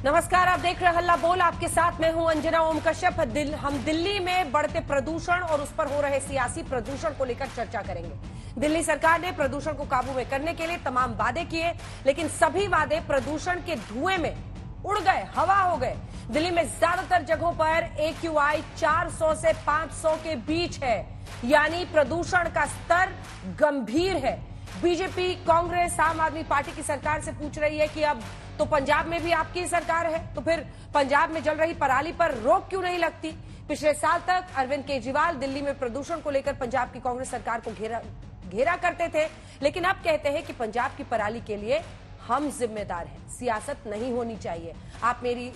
नमस्कार, आप देख रहे हैं हल्ला बोल। आपके साथ मैं हूं अंजना ओम कश्यप। हम दिल्ली में बढ़ते प्रदूषण और उस पर हो रहे सियासी प्रदूषण को लेकर चर्चा करेंगे। दिल्ली सरकार ने प्रदूषण को काबू में करने के लिए तमाम वादे किए, लेकिन सभी वादे प्रदूषण के धुएं में उड़ गए, हवा हो गए। दिल्ली में ज्यादातर जगहों पर AQI 400 से 500 के बीच है, यानी प्रदूषण का स्तर गंभीर है। बीजेपी, कांग्रेस, आम आदमी पार्टी की सरकार से पूछ रही है कि अब तो पंजाब में भी आपकी सरकार है, तो फिर पंजाब में जल रही पराली पर रोक क्यों नहीं लगती? पिछले साल तक अरविंद केजरीवाल दिल्ली में प्रदूषण को लेकर पंजाब की कांग्रेस सरकार को घेरा करते थे, लेकिन अब कहते हैं कि पंजाब की पराली के लिए हम जिम्मेदार हैं, सियासत नहीं होनी चाहिए। आप मेरी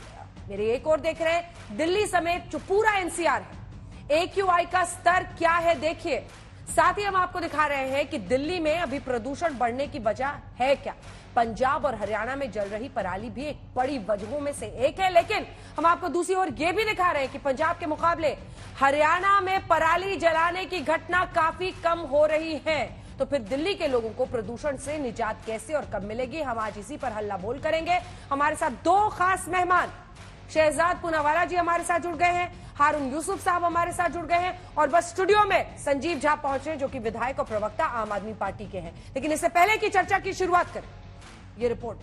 एक और देख रहे हैं, दिल्ली समेत जो पूरा NCR है, AQI का स्तर क्या है देखिए। साथ ही हम आपको दिखा रहे हैं कि दिल्ली में अभी प्रदूषण बढ़ने की वजह है क्या। पंजाब और हरियाणा में जल रही पराली भी एक बड़ी वजहों में से एक है, लेकिन हम आपको दूसरी ओर ये भी दिखा रहे हैं कि पंजाब के मुकाबले हरियाणा में पराली जलाने की घटना काफी कम हो रही है। तो फिर दिल्ली के लोगों को प्रदूषण से निजात कैसे और कब मिलेगी? हम आज इसी पर हल्ला बोल करेंगे। हमारे साथ दो खास मेहमान, शहजाद पूनावाला जी हमारे साथ जुड़ गए हैं, हारून यूसुफ साहब हमारे साथ जुड़ गए हैं, और बस स्टूडियो में संजीव झा पहुंचे जो कि विधायक और प्रवक्ता आम आदमी पार्टी के हैं। लेकिन इससे पहले की चर्चा की शुरुआत करें ये रिपोर्ट।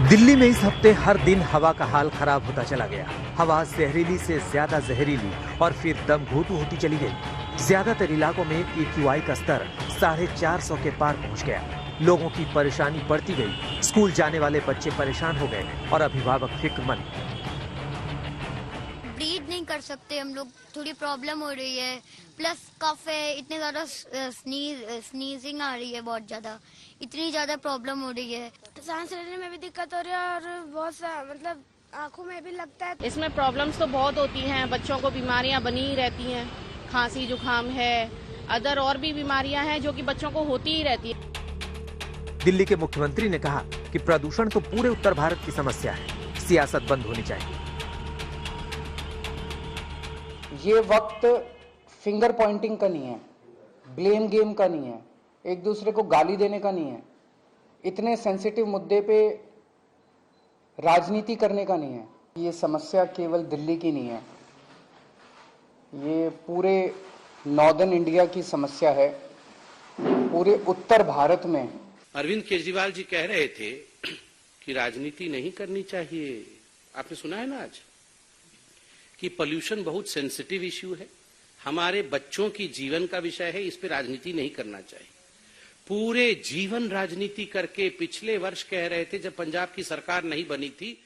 दिल्ली में इस हफ्ते हर दिन हवा का हाल खराब होता चला गया। हवा जहरीली से ज्यादा जहरीली और फिर दम घोटू होती चली गई। ज्यादातर इलाकों में AQI का स्तर 450 के पार पहुंच गया। लोगों की परेशानी बढ़ती गई। स्कूल जाने वाले बच्चे परेशान हो गए और अभिभावक फिक्रमंद। ब्रीथ नहीं कर सकते हम लोग, थोड़ी प्रॉब्लम हो रही है, प्लस कफ है, इतने ज्यादा स्नीजिंग आ रही है, बहुत ज्यादा, इतनी ज्यादा प्रॉब्लम हो रही है। सांस लेने में भी दिक्कत हो रही है और बहुत सा मतलब आंखों में भी लगता है। इसमें प्रॉब्लम्स तो बहुत होती हैं, बच्चों को बीमारियां बनी ही रहती हैं, खांसी जुकाम है, अदर और भी बीमारियां हैं जो कि बच्चों को होती ही रहती है। दिल्ली के मुख्यमंत्री ने कहा कि प्रदूषण तो पूरे उत्तर भारत की समस्या है, सियासत बंद होनी चाहिए। ये वक्त फिंगर पॉइंटिंग का नहीं है, ब्लेम गेम का नहीं है, एक दूसरे को गाली देने का नहीं है, इतने सेंसिटिव मुद्दे पे राजनीति करने का नहीं है। ये समस्या केवल दिल्ली की नहीं है, ये पूरे नॉर्दर्न इंडिया की समस्या है, पूरे उत्तर भारत में। अरविंद केजरीवाल जी कह रहे थे कि राजनीति नहीं करनी चाहिए। आपने सुना है ना आज कि पोल्यूशन बहुत सेंसिटिव इश्यू है, हमारे बच्चों की जीवन का विषय है, इस पे राजनीति नहीं करना चाहिए। पूरे जीवन राजनीति करके पिछले वर्ष कह रहे थे, जब पंजाब की सरकार नहीं बनी थी,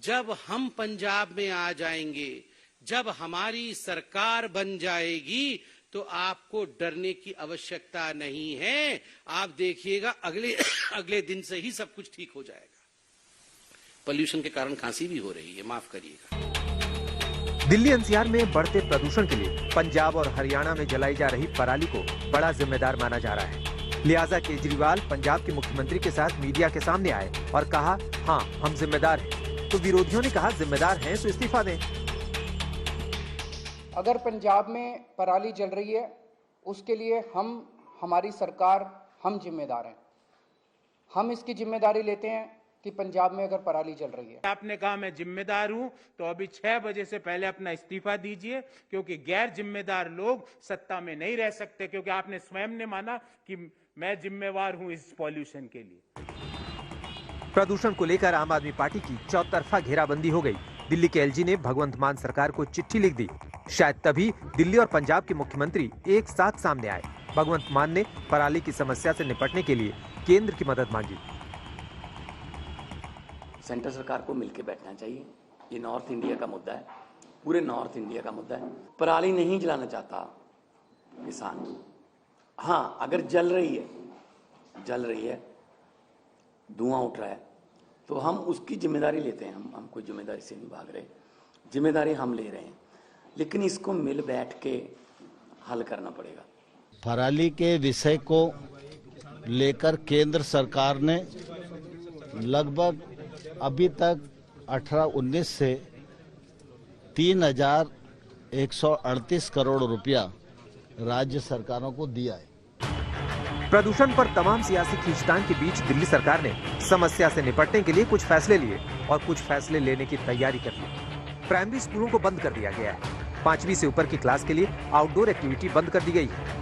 जब हम पंजाब में आ जाएंगे, जब हमारी सरकार बन जाएगी तो आपको डरने की आवश्यकता नहीं है, आप देखिएगा अगले दिन से ही सब कुछ ठीक हो जाएगा। पोल्यूशन के कारण खांसी भी हो रही है, माफ करिएगा। दिल्ली NCR में बढ़ते प्रदूषण के लिए पंजाब और हरियाणा में जलाई जा रही पराली को बड़ा जिम्मेदार माना जा रहा है। लिहाजा केजरीवाल पंजाब के मुख्यमंत्री के साथ मीडिया के सामने आए और कहा, हाँ हम जिम्मेदार हैं। तो विरोधियों ने कहा, जिम्मेदार हैं तो इस्तीफा दें। अगर पंजाब में पराली जल रही है, उसके लिए हमारी सरकार, हम जिम्मेदार हैं। हम इसकी जिम्मेदारी लेते हैं कि पंजाब में अगर पराली जल रही है। आपने कहा मैं जिम्मेदार हूं, तो अभी 6 बजे से पहले अपना इस्तीफा दीजिए, क्योंकि गैर जिम्मेदार लोग सत्ता में नहीं रह सकते, क्योंकि आपने स्वयं ने माना कि मैं जिम्मेवार हूं इस पॉल्यूशन के लिए। प्रदूषण को लेकर आम आदमी पार्टी की चौतरफा घेराबंदी हो गई। दिल्ली के LG ने भगवंत मान सरकार को चिट्ठी लिख दी। शायद तभी दिल्ली और पंजाब के मुख्यमंत्री एक साथ सामने आए। भगवंत मान ने पराली की समस्या से निपटने के लिए केंद्र की मदद मांगी। सेंटर सरकार को मिलकर बैठना चाहिए। ये नॉर्थ इंडिया का मुद्दा है, पूरे नॉर्थ इंडिया का मुद्दा है। पराली नहीं जलाना चाहता किसान, हाँ अगर जल रही है, धुआं उठ रहा है, तो हम उसकी जिम्मेदारी लेते हैं। हम कोई जिम्मेदारी से नहीं भाग रहे, जिम्मेदारी हम ले रहे हैं, लेकिन इसको मिल बैठ के हल करना पड़ेगा। पराली के विषय को लेकर केंद्र सरकार ने लगभग अभी तक 18-19 से 3138 करोड़ रुपया राज्य सरकारों को दिया है। प्रदूषण पर तमाम सियासी खींचतान के बीच दिल्ली सरकार ने समस्या से निपटने के लिए कुछ फैसले लिए और कुछ फैसले लेने की तैयारी कर ली। प्राइमरी स्कूलों को बंद कर दिया गया है। 5वीं से ऊपर की क्लास के लिए आउटडोर एक्टिविटी बंद कर दी गई है।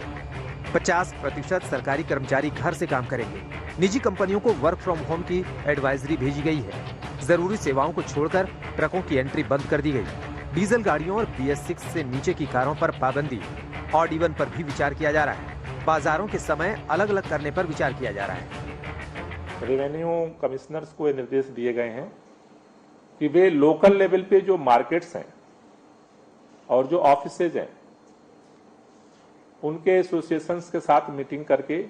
50% सरकारी कर्मचारी घर से काम करेंगे। निजी कंपनियों को वर्क फ्रॉम होम की एडवाइजरी भेजी गई है। जरूरी सेवाओं को छोड़कर ट्रकों की एंट्री बंद कर दी गई। डीजल गाड़ियों और BS6 से नीचे की कारों पर पाबंदी, ऑड इवन पर भी विचार किया जा रहा है। बाजारों के समय अलग अलग करने पर विचार किया जा रहा है। रेवेन्यू कमिश्नर्स को ये निर्देश दिए गए हैं कि वे लोकल लेवल पे जो मार्केट्स हैं और जो ऑफिसेज हैं उनके एसोसिएशंस के साथ मीटिंग करके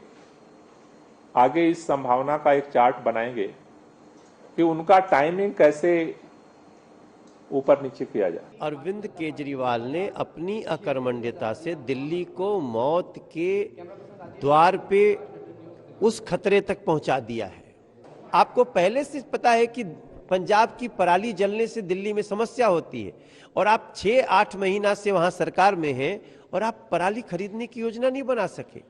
आगे इस संभावना का एक चार्ट बनाएंगे कि उनका टाइमिंग कैसे ऊपर नीचे किया जाए। अरविंद केजरीवाल ने अपनी अकर्मण्यता से दिल्ली को मौत के द्वार पे उस खतरे तक पहुंचा दिया है। आपको पहले से पता है कि पंजाब की पराली जलने से दिल्ली में समस्या होती है और आप 6-8 महीना से वहां सरकार में हैं और आप पराली खरीदने की योजना नहीं बना सके।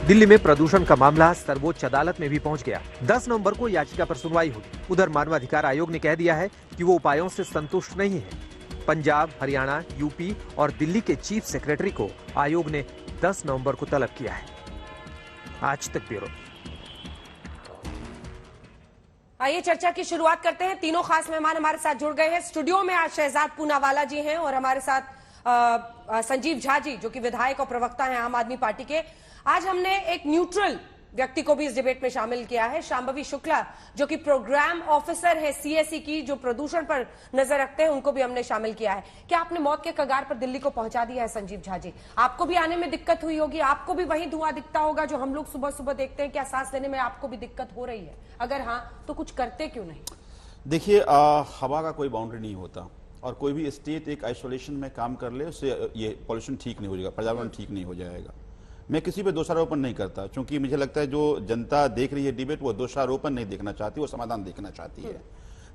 दिल्ली में प्रदूषण का मामला सर्वोच्च अदालत में भी पहुंच गया। 10 नवंबर को याचिका पर सुनवाई होगी। उधर मानवाधिकार आयोग ने कह दिया है कि वो उपायों से संतुष्ट नहीं है। पंजाब, हरियाणा, यूपी और दिल्ली के चीफ सेक्रेटरी को आयोग ने 10 नवंबर को तलब किया है। आज तक ब्यूरो। आइए चर्चा की शुरुआत करते हैं। तीनों खास मेहमान हमारे साथ जुड़ गए हैं। स्टूडियो में आज शहजाद पूनावाला जी हैं और हमारे साथ संजीव झा जी, जो कि विधायक और प्रवक्ता हैं आम आदमी पार्टी के। आज हमने एक न्यूट्रल व्यक्ति को भी इस डिबेट में शामिल किया है, शांभवी शुक्ला, जो कि प्रोग्राम ऑफिसर है CSE की, जो प्रदूषण पर नजर रखते हैं, उनको भी हमने शामिल किया है। क्या आपने मौत के कगार पर दिल्ली को पहुंचा दिया है संजीव झा जी? आपको भी आने में दिक्कत हुई होगी, आपको भी वही धुआं दिखता होगा जो हम लोग सुबह सुबह देखते हैं। क्या सांस लेने में आपको भी दिक्कत हो रही है? अगर हाँ तो कुछ करते क्यों नहीं? देखिए, हवा का कोई बाउंड्री नहीं होता और कोई भी स्टेट एक आइसोलेशन में काम कर ले उससे ये पॉल्यूशन ठीक नहीं हो जाएगा, पर्यावरण ठीक नहीं हो जाएगा। मैं किसी पे दोषारोपण नहीं करता, क्योंकि मुझे लगता है जो जनता देख रही है डिबेट, वो दोषारोपण नहीं देखना चाहती, वो समाधान देखना चाहती है।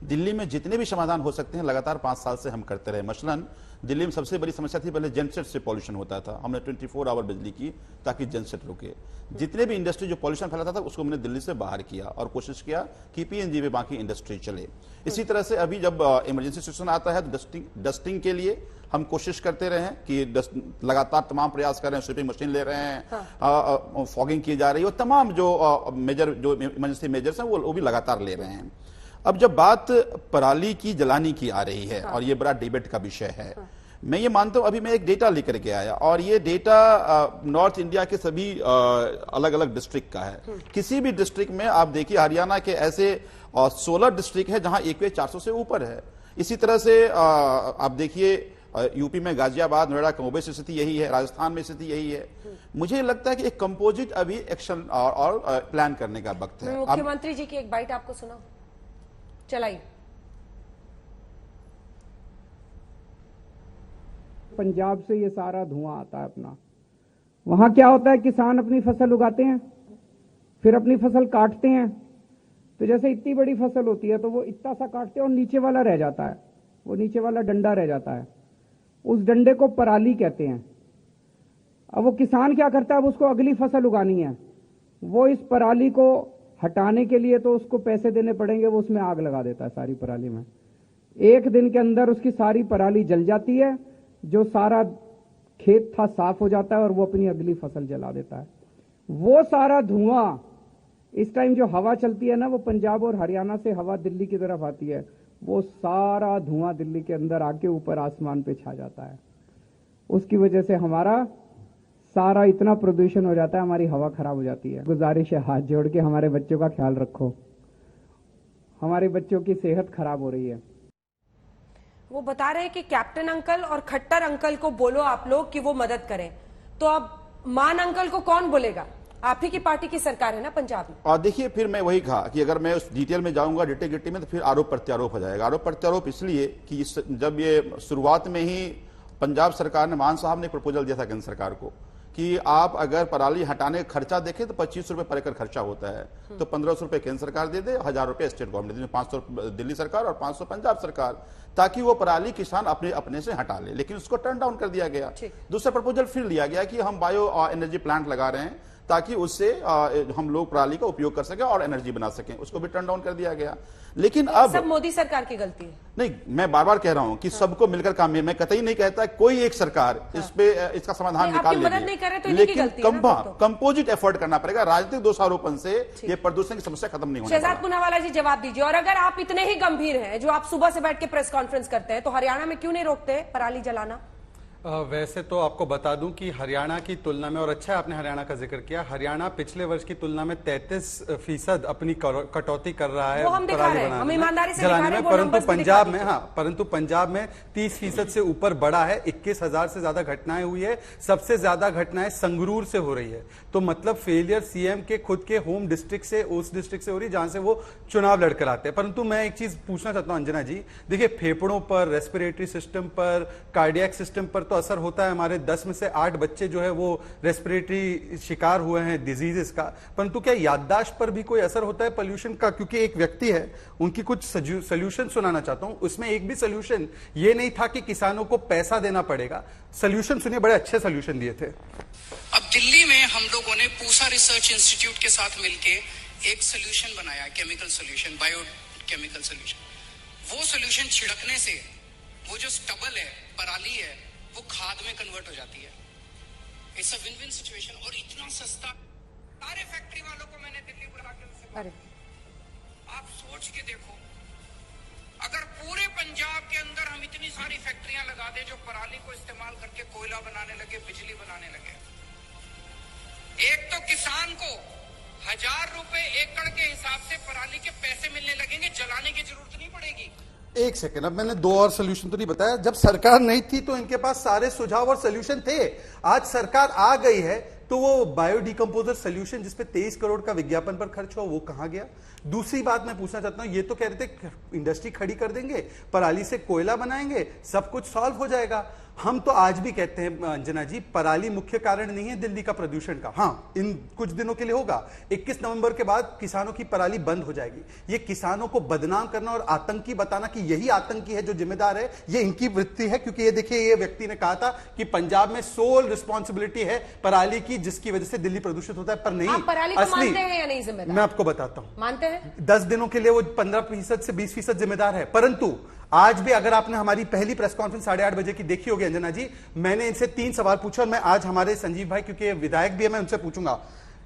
दिल्ली में जितने भी समाधान हो सकते हैं लगातार 5 साल से हम करते रहे। मसलन दिल्ली में सबसे बड़ी समस्या थी, पहले जनसेट से पॉल्यूशन होता था। हमने 24 आवर बिजली की ताकि जनसेट रुके। जितने भी इंडस्ट्री जो पॉल्यूशन फैलाता था उसको हमने दिल्ली से बाहर किया और कोशिश किया कि PNG में बाकी इंडस्ट्री चले। इसी तरह से अभी जब इमरजेंसी सिचुएशन आता है तो डस्टिंग के लिए हम कोशिश करते रहे हैं कि लगातार तमाम प्रयास कर रहे हैं, स्वीपिंग मशीन ले रहे हैं, फॉगिंग की जा रही है और तमाम जो मेजर जो इमरजेंसी मेजर्स हैं वो भी लगातार ले रहे हैं। अब जब बात पराली की जलाने की आ रही है और ये बड़ा डिबेट का विषय है, मैं ये मानता हूं, अभी मैं एक डेटा लेकर के आया और ये डेटा नॉर्थ इंडिया के सभी अलग अलग डिस्ट्रिक्ट का है। किसी भी डिस्ट्रिक्ट में आप देखिए, हरियाणा के ऐसे 16 डिस्ट्रिक्ट है जहां एक 400 से ऊपर है। इसी तरह से आप देखिए यूपी में गाजियाबाद, नोएडा, कमोबे से स्थिति यही है, राजस्थान में स्थिति यही है। मुझे लगता है कि एक कंपोजिट अभी एक्शन और प्लान करने का वक्त है। मुख्यमंत्री जी की एक बाइट आपको सुनाओ, चलाइए। पंजाब से ये सारा धुआं आता है अपना, वहां क्या होता है, किसान अपनी फसल उगाते हैं, फिर अपनी फसल काटते हैं, तो जैसे इतनी बड़ी फसल होती है तो वो इतना सा काटते हैं और नीचे वाला रह जाता है, वो नीचे वाला डंडा रह जाता है, उस डंडे को पराली कहते हैं। अब वो किसान क्या करता है, अब उसको अगली फसल उगानी है, वो इस पराली को हटाने के लिए तो उसको पैसे देने पड़ेंगे, वो उसमें आग लगा देता है सारी पराली में। 1 दिन के अंदर उसकी सारी पराली जल जाती है, जो सारा खेत था साफ हो जाता है और वो अपनी अगली फसल जला देता है। वो सारा धुआं इस टाइम जो हवा चलती है ना, वो पंजाब और हरियाणा से हवा दिल्ली की तरफ आती है, वो सारा धुआं दिल्ली के अंदर आके ऊपर आसमान पे छा जाता है। उसकी वजह से हमारा सारा इतना प्रदूषण हो जाता है, हमारी हवा खराब हो जाती है। गुजारिश है, हाथ जोड़ के हमारे बच्चों का ख्याल रखो, हमारे बच्चों की सेहत खराब हो रही है। वो बता रहे हैं कि कैप्टन अंकल और खट्टर अंकल को बोलो आप लोग कि वो मदद करें, तो अब मान अंकल को कौन बोलेगा? आप ही की पार्टी की सरकार है ना पंजाब में। और देखिए, फिर मैं वही कहा कि अगर मैं उस डिटेल में जाऊंगा डिटेल गिट्टी में, तो फिर आरोप प्रत्यारोप हो जाएगा। आरोप प्रत्यारोप इसलिए कि जब ये शुरुआत में ही पंजाब सरकार ने, मान साहब ने प्रपोजल दिया था केंद्र सरकार को कि आप अगर पराली हटाने का खर्चा देखें तो 25 रुपए पर एकड़ खर्चा होता है, तो 1500 रुपए केंद्र सरकार दे दे, 1000 रुपए स्टेट गवर्नमेंट दे दे, 500 दिल्ली सरकार और 500 पंजाब सरकार, ताकि वो पराली किसान अपने से हटा ले। लेकिन उसको टर्न डाउन कर दिया गया। दूसरा प्रपोजल फिर लिया गया कि हम बायो एनर्जी प्लांट लगा रहे हैं ताकि उससे हम लोग पराली का उपयोग कर सकें और एनर्जी बना सकें, उसको भी टर्न डाउन कर दिया गया। लेकिन अब सब मोदी सरकार की गलती है। नहीं, मैं बार बार कह रहा हूं कि सबको मिलकर काम है। मैं कतई नहीं कहता कोई एक सरकार इस पे इसका समाधान निकाल लेगी, लेकिन कंपोजिट एफर्ट करना पड़ेगा। राजनीतिक दोषारोपण से ये प्रदूषण की समस्या खत्म नहीं होगी। शहजाद पूनावाला जी जवाब दीजिए। और अगर आप इतने ही गंभीर हैं, जो आप सुबह से बैठ के प्रेस कॉन्फ्रेंस करते हैं, तो हरियाणा में क्यों नहीं रोकते पराली जलाना? वैसे तो आपको बता दूं कि हरियाणा की तुलना में, और अच्छा आपने हरियाणा का जिक्र किया, हरियाणा पिछले वर्ष की तुलना में 33% अपनी कटौती कर रहा है पराली जलाने में, परंतु पंजाब में परंतु पंजाब में 30% से ऊपर बढ़ा है। 21,000 से ज्यादा घटनाएं हुई है। सबसे ज्यादा घटनाएं संगरूर से हो रही है। तो मतलब फेलियर सीएम के खुद के होम डिस्ट्रिक्ट से, उस डिस्ट्रिक्ट से हो रही जहां से वो चुनाव लड़कर आते हैं। परंतु मैं एक चीज पूछना चाहता हूं अंजना जी, देखिए फेफड़ों पर, रेस्पिरेटरी सिस्टम पर, कार्डियक सिस्टम पर तो असर होता है। हमारे 10 में से 8 बच्चे जो है वो रेस्पिरेटरी शिकार हुए हैं डिजीजेस का। परंतु क्या याददाश्त पर भी कोई असर होता है पोल्यूशन का? क्योंकि एक व्यक्ति है, उनकी कुछ सोल्यूशन सुनाना चाहता हूं। उसमें एक भी सोल्यूशन ये नहीं था कि किसानों को पैसा देना पड़ेगा। सोल्यूशन सुनिए, बड़े अच्छे सोल्यूशन दिए थे। अब दिल्ली में हम लोगों ने पूसा रिसर्च इंस्टीट्यूट के साथ मिलके एक सोल्यूशन बनाया, केमिकल सोल्यूशन, बायोकेमिकल सोल्यूशन। वो सोल्यूशन छिड़कने से वो जो स्टबल है, पराली है, वो खाद में कन्वर्ट हो जाती है। It's a win win situation और इतना सस्ता। सारे फैक्ट्री वालों को मैंने दिल्ली बुला के उनसे बात की। आप सोच के देखो, अगर पूरे पंजाब के अंदर हम इतनी सारी फैक्ट्रियां लगा दें जो पराली को इस्तेमाल करके कोयला बनाने लगे, बिजली बनाने लगे, एक तो किसान को 1000 रुपए एकड़ के हिसाब से पराली के पैसे मिलने लगेंगे, जलाने की जरूरत नहीं पड़ेगी। एक सेकेंड, अब मैंने 2 और सोल्यूशन तो नहीं बताया। जब सरकार नहीं थी तो इनके पास सारे सुझाव और सोल्यूशन थे। आज सरकार आ गई है तो वो बायोडिकम्पोजर सोल्यूशन जिसपे 23 करोड़ का विज्ञापन पर खर्च हुआ, वो कहां गया? दूसरी बात मैं पूछना चाहता हूं, ये तो कह रहे थे इंडस्ट्री खड़ी कर देंगे, पराली से कोयला बनाएंगे, सब कुछ सॉल्व हो जाएगा। हम तो आज भी कहते हैं अंजना जी, पराली मुख्य कारण नहीं है दिल्ली का प्रदूषण का। हाँ, इन कुछ दिनों के लिए होगा। 21 नवंबर के बाद किसानों की पराली बंद हो जाएगी। ये किसानों को बदनाम करना और आतंकी बताना कि यही आतंकी है जो जिम्मेदार है, ये इनकी वृत्ति है। क्योंकि ये देखिए, ये व्यक्ति ने कहा था कि पंजाब में सोल रिस्पॉन्सिबिलिटी है पराली की, जिसकी वजह से दिल्ली प्रदूषित होता है। पर नहीं, पराली को मानते हैं या नहीं जिम्मेदार? मैं आपको बताता हूं। मानते हैं 10 दिनों के लिए वो 15% से 20% जिम्मेदार है। परंतु आज भी अगर आपने हमारी पहली प्रेस कॉन्फ्रेंस 8:30 बजे की देखी होगी अंजना जी, मैंने इनसे 3 सवाल पूछा और मैं आज हमारे संजीव भाई, क्योंकि विधायक भी है, मैं उनसे पूछूंगा।